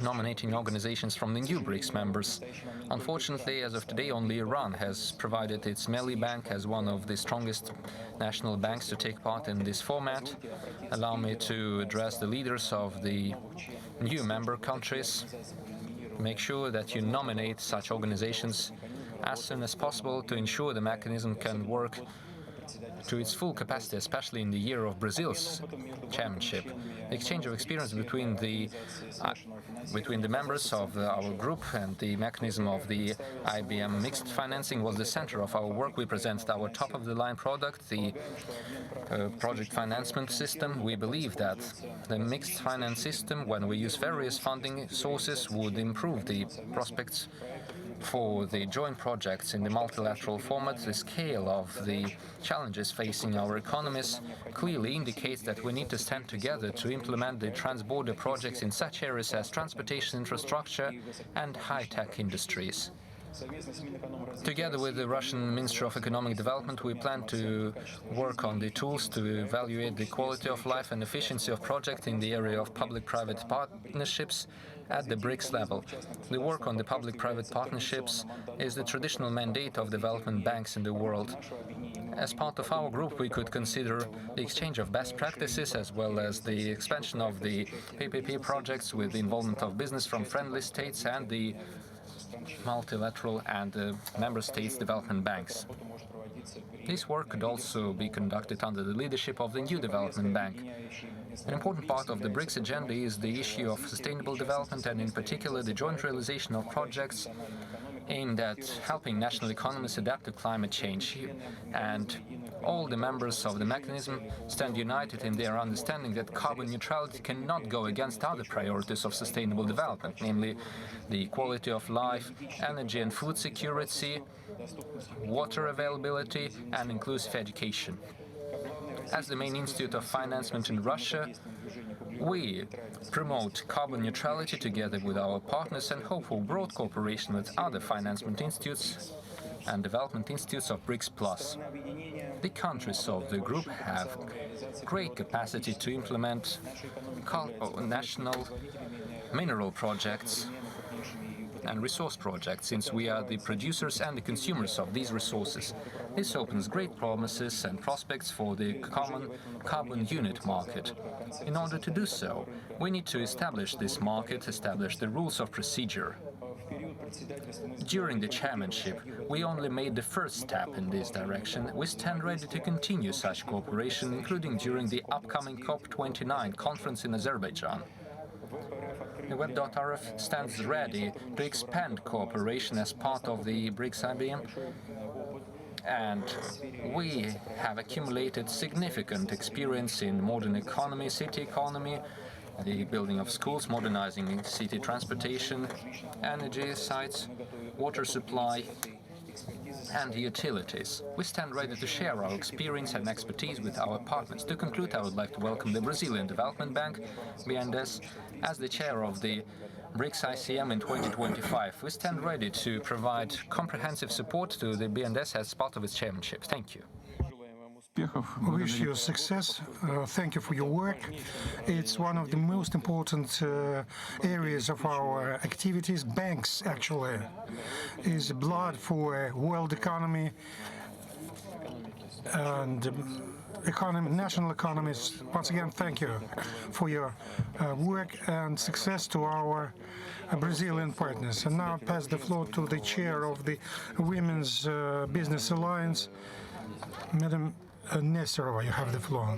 nominating organizations from the new BRICS members. Unfortunately, as of today, only Iran has provided its Meli Bank as one of the strongest national banks to take part in this format. Allow me to address the leaders of the new member countries. Make sure that you nominate such organizations as soon as possible to ensure the mechanism can work to its full capacity, especially in the year of Brazil's chairmanship. The exchange of experience between the members of our group and the mechanism of the IBM mixed financing was the center of our work. We presented our top-of-the-line product, the project financement system. We believe that the mixed finance system, when we use various funding sources, would improve the prospects for the joint projects in the multilateral format. The scale of the challenges facing our economies clearly indicates that we need to stand together to implement the trans-border projects in such areas as transportation infrastructure and high-tech industries. Together with the Russian Ministry of Economic Development, we plan to work on the tools to evaluate the quality of life and efficiency of projects in the area of public-private partnerships at the BRICS level. The work on the public-private partnerships is the traditional mandate of development banks in the world. As part of our group, we could consider the exchange of best practices as well as the expansion of the PPP projects with the involvement of business from friendly states and the multilateral and member states development banks. This work could also be conducted under the leadership of the new development bank. An important part of the BRICS agenda is the issue of sustainable development and in particular the joint realization of projects aimed at helping national economies adapt to climate change. And all the members of the mechanism stand united in their understanding that carbon neutrality cannot go against other priorities of sustainable development, namely the quality of life, energy and food security, water availability and inclusive education. As the main institute of financement in Russia, we promote carbon neutrality together with our partners and hope for broad cooperation with other financement institutes and development institutes of BRICS+. The countries of the group have great capacity to implement national mineral projects and resource projects, since we are the producers and the consumers of these resources. This opens great promises and prospects for the common carbon unit market. In order to do so, we need to establish this market, establish the rules of procedure. During the chairmanship, we only made the first step in this direction. We stand ready to continue such cooperation, including during the upcoming COP29 conference in Azerbaijan. The VEB.RF stands ready to expand cooperation as part of the BRICS IBM, and we have accumulated significant experience in modern economy, city economy, the building of schools, modernizing city transportation, energy sites, water supply, and utilities. We stand ready to share our experience and expertise with our partners. To conclude, I would like to welcome the Brazilian Development Bank, BNDES, as the chair of the BRICS ICM in 2025. We stand ready to provide comprehensive support to the BNDES as part of its chairmanship. Thank you. We wish you success. Thank you for your work. It's one of the most important areas of our activities. Banks, actually, is blood for world economy and national economies. Once again, thank you for your work and success to our Brazilian partners. And now I pass the floor to the chair of the Women's Business Alliance, Madam Nesterova, you have the floor.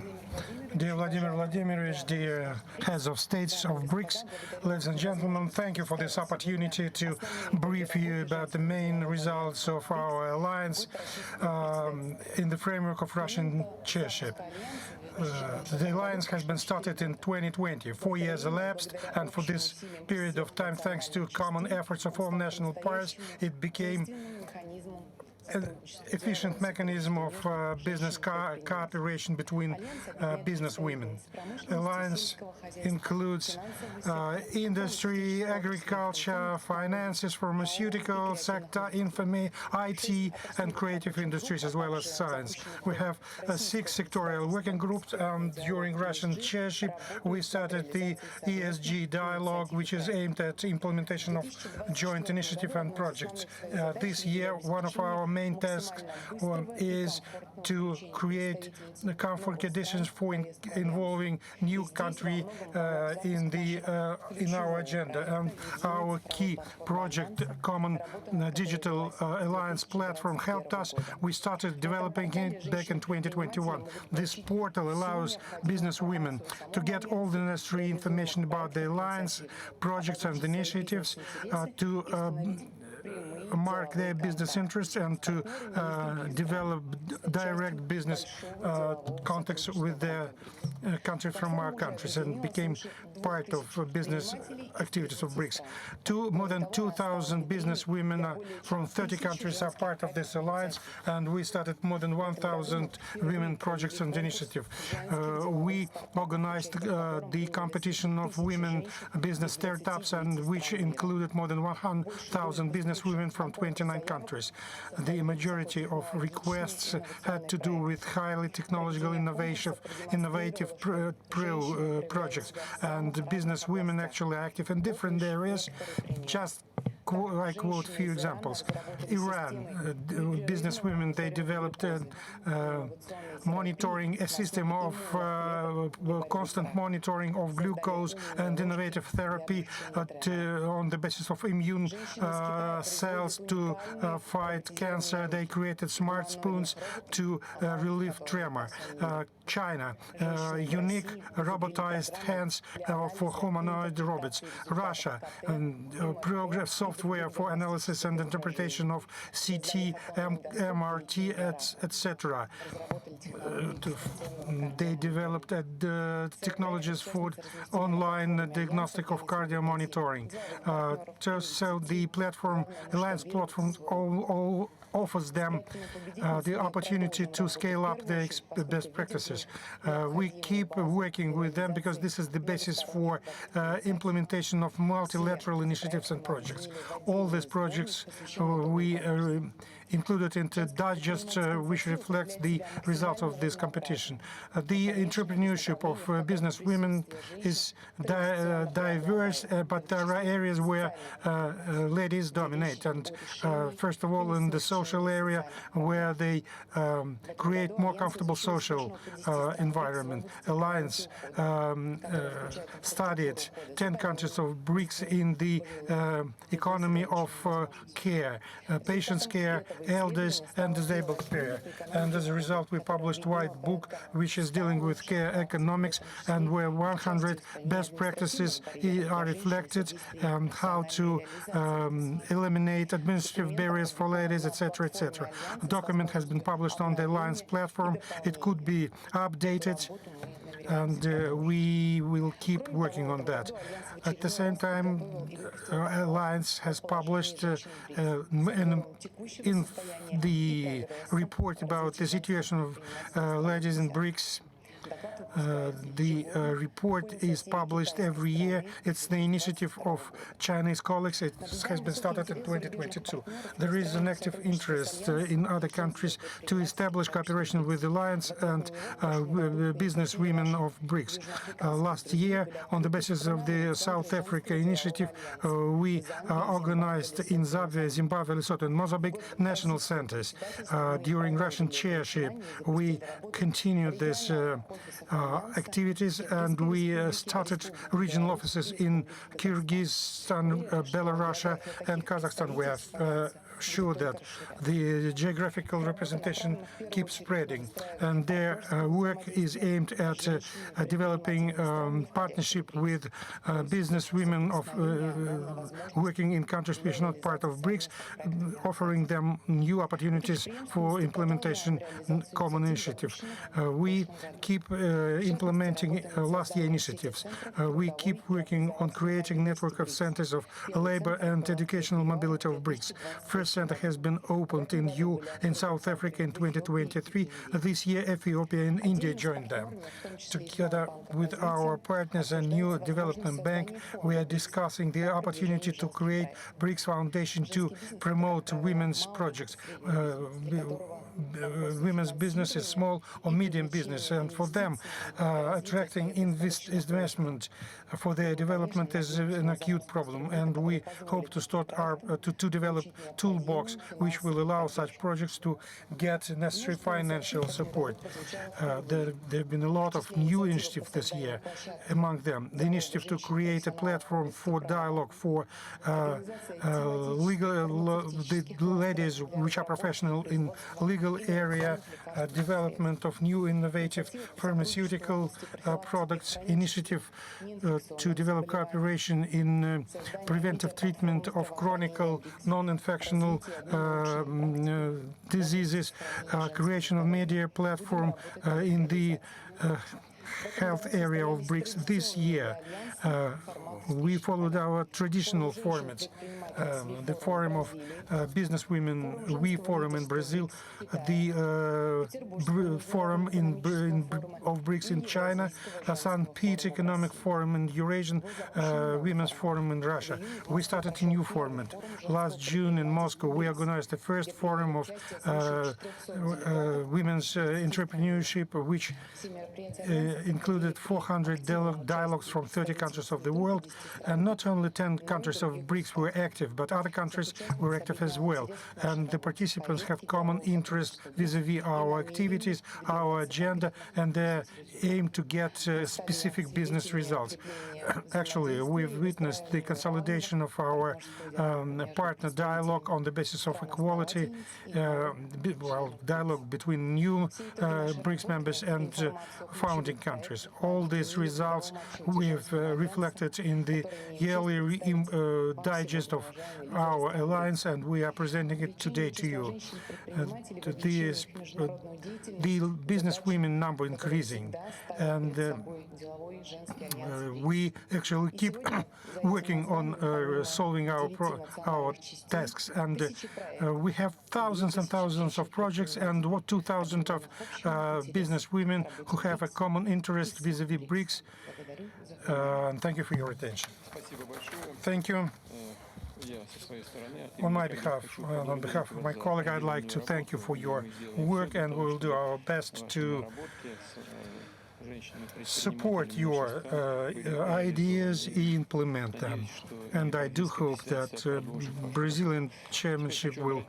Dear Vladimir Vladimirovich, dear heads of states of BRICS, ladies and gentlemen, thank you for this opportunity to brief you about the main results of our alliance in the framework of Russian chairship. The alliance has been started in 2020. 4 years elapsed, and for this period of time, thanks to common efforts of all national powers, it became an efficient mechanism of business cooperation between business women. The alliance includes industry, agriculture, finances, pharmaceutical sector, infamy, IT, and creative industries, as well as science. We have 6 sectorial working groups, and during Russian chairship, we started the ESG dialogue, which is aimed at implementation of joint initiative and projects. This year, one of our main task is to create the comfort conditions for involving new country in our agenda. And our key project, Common Digital Alliance Platform, helped us. We started developing it back in 2021. This portal allows business women to get all the necessary information about the alliance projects and initiatives, to mark their business interests and to develop direct business contacts with their countries from our countries, and became part of business activities of BRICS. More than 2,000 business women from 30 countries are part of this alliance, and we started more than 1,000 women projects and initiatives. We organized the competition of women business startups, and which included more than 100,000 business women from 29 countries. The majority of requests had to do with highly technological, innovative projects, and business women actually active in different areas. Just I quote a few examples. Iran, business women, they developed a system of constant monitoring of glucose and innovative therapy on the basis of immune cells to fight cancer. They created smart spoons to relieve tremor. China, unique robotized hands for humanoid robots. Russia, progress software for analysis and interpretation of CT, MRT, etc. They developed technologies for online diagnostic of cardio monitoring. So the alliance platform offers them the opportunity to scale up the best practices. We keep working with them because this is the basis for implementation of multilateral initiatives and projects. All these projects we included into digest, which reflects the results of this competition. The entrepreneurship of business women is diverse, but there are areas where ladies dominate. And first of all, in the social area, where they create more comfortable social environment. Alliance studied 10 countries of BRICS in the economy of care, patients' care, elders and disabled care. And as a result, we published a white book which is dealing with care economics, and where 100 best practices are reflected, how to eliminate administrative barriers for ladies, etc., etc. The document has been published on the Alliance platform. It could be updated, and we will keep working on that. At the same time, Alliance has published in the report about the situation of ladies in BRICS. The report is published every year. It's the initiative of Chinese colleagues. It has been started in 2022. There is an active interest in other countries to establish cooperation with the Alliance and business women of BRICS. Last year, on the basis of the South Africa initiative, we organized in Zambia, Zimbabwe, Lesotho, and Mozambique national centers. During Russian chairship, we continued this activities, and we started regional offices in Kyrgyzstan, Belarus, and Kazakhstan. We have sure that the geographical representation keeps spreading, and their work is aimed at developing partnership with business women of working in countries which are not part of BRICS, offering them new opportunities for implementation common initiative. We keep implementing last year initiatives. We keep working on creating network of centers of labor and educational mobility of BRICS. First center has been opened in South Africa in 2023. This year, Ethiopia and India joined them. Together with our partners and New Development Bank, we are discussing the opportunity to create BRICS Foundation to promote women's projects. women's businesses, small or medium business, and for them, attracting investment for their development is an acute problem. And we hope to start to develop toolbox which will allow such projects to get necessary financial support. There have been a lot of new initiatives this year. Among them, the initiative to create a platform for dialogue for the ladies which are professional in legal area, development of new innovative pharmaceutical products, initiative to develop cooperation in preventive treatment of chronic non-infectional diseases, creation of media platform in the health area of BRICS. This year, we followed our traditional formats. The Forum of Businesswomen, we Forum in Brazil, the Forum of BRICS in China, St. Pete Economic Forum in Eurasian Women's Forum in Russia. We started a new format. Last June in Moscow, we organized the first forum of women's entrepreneurship, which included 400 dialogues from 30 countries of the world, and not only 10 countries of BRICS were active, but other countries were active as well. And the participants have common interest vis-à-vis our activities, our agenda, and their aim to get specific business results. Actually, we've witnessed the consolidation of our partner dialogue on the basis of equality, dialogue between new BRICS members and founding countries. All these results we've reflected in the yearly digest of our alliance, and we are presenting it today to you. The business women number increasing, and we actually keep working on solving our tasks, and we have thousands and thousands of projects and 2,000 of business women who have a common interest vis-à-vis BRICS. And thank you for your attention. Thank you. On my behalf, on behalf of my colleague, I'd like to thank you for your work, and we will do our best to support your ideas, implement them. And I do hope that Brazilian chairmanship will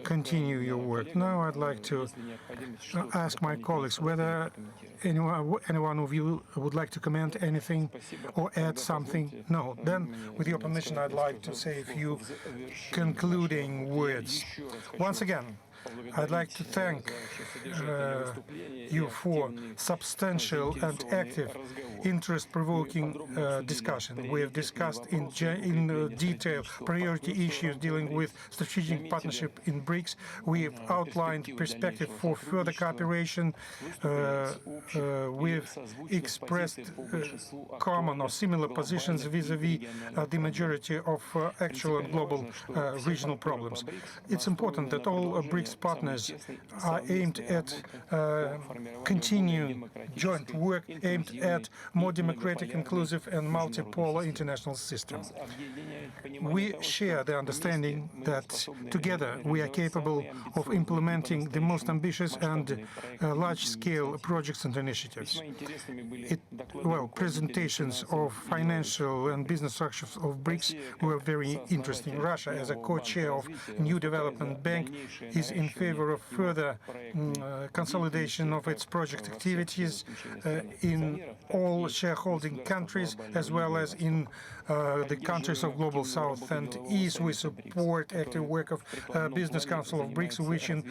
continue your work. Now I'd like to ask my colleagues whether anyone of you would like to comment anything or add something. No. Then, with your permission, I'd like to say a few concluding words. Once again, I'd like to thank you for substantial and active, interest-provoking discussion. We have discussed in detail priority issues dealing with strategic partnership in BRICS. We have outlined perspective for further cooperation. We've expressed common or similar positions vis-à-vis the majority of actual and global regional problems. It's important that all BRICS partners are aimed at continuing joint work aimed at more democratic, inclusive, and multipolar international system. We share the understanding that together we are capable of implementing the most ambitious and large-scale projects and initiatives. Presentations of financial and business structures of BRICS were very interesting. Russia, as a co-chair of New Development Bank, is in favor of further consolidation of its project activities in all shareholding countries, as well as in the countries of Global South and East. We support active work of Business Council of BRICS, which in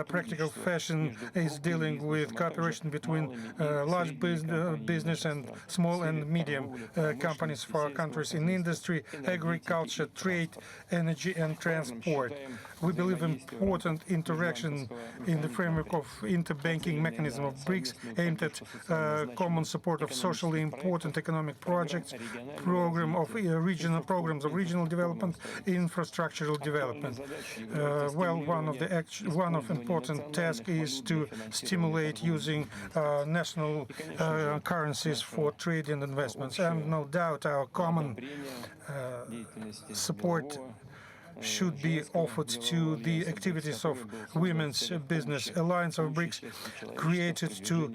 practical fashion is dealing with cooperation between large business and small and medium companies for our countries in industry, agriculture, trade, energy, and transport. We believe important interaction in the framework of interbanking mechanism of BRICS aimed at common support of socially important economic projects, programs of regional development, infrastructural development. One of important tasks is to stimulate using national currencies for trade and investments, and no doubt our common support should be offered to the activities of Women's Business Alliance of BRICS, created to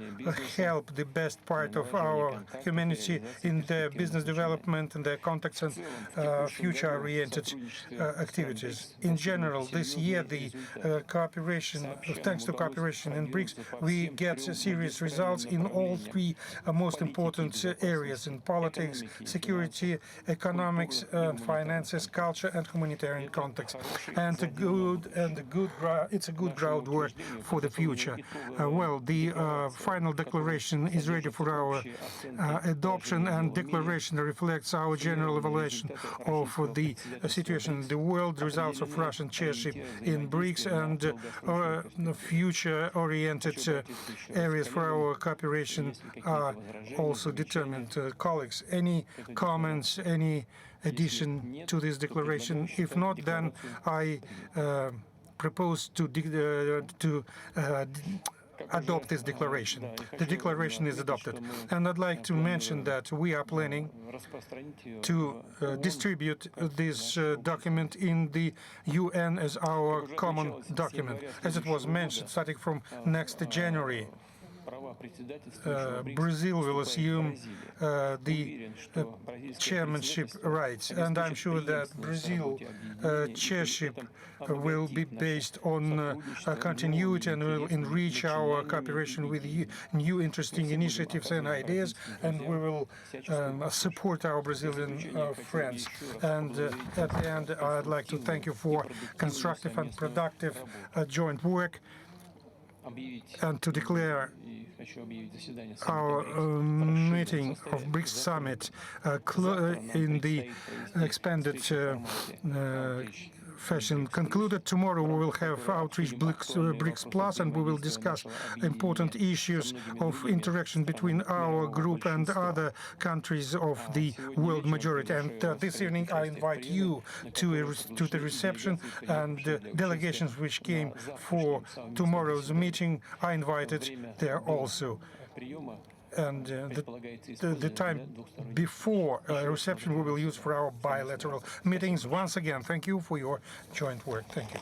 help the best part of our humanity in their business development and their contacts and future-oriented activities. In general, this year, the cooperation, thanks to cooperation in BRICS, we get serious results in all three most important areas: in politics, security, economics, finances, culture, and humanitarian context. And it's a good groundwork for the future. Well, the final declaration is ready for our adoption, and declaration reflects our general evaluation of the situation in the world, results of Russian chairship in BRICS, and future-oriented areas for our cooperation are also determined. Colleagues, any comments, any addition to this declaration? If not, then I propose to adopt this declaration. The declaration is adopted. And I'd like to mention that we are planning to distribute this document in the UN as our common document. As it was mentioned, starting from next January, Brazil will assume the chairmanship rights, and I'm sure that Brazil chairship will be based on continuity and will enrich our cooperation with new interesting initiatives and ideas, and we will support our Brazilian friends. And at the end, I'd like to thank you for constructive and productive joint work, and to declare our meeting of BRICS Summit in the expanded fashion concluded. Tomorrow we will have outreach BRICS Plus, and we will discuss important issues of interaction between our group and other countries of the world majority. And this evening I invite you to the reception, and delegations which came for tomorrow's meeting are invited there also. And the time before reception we will use for our bilateral meetings. Once again, thank you for your joint work. Thank you.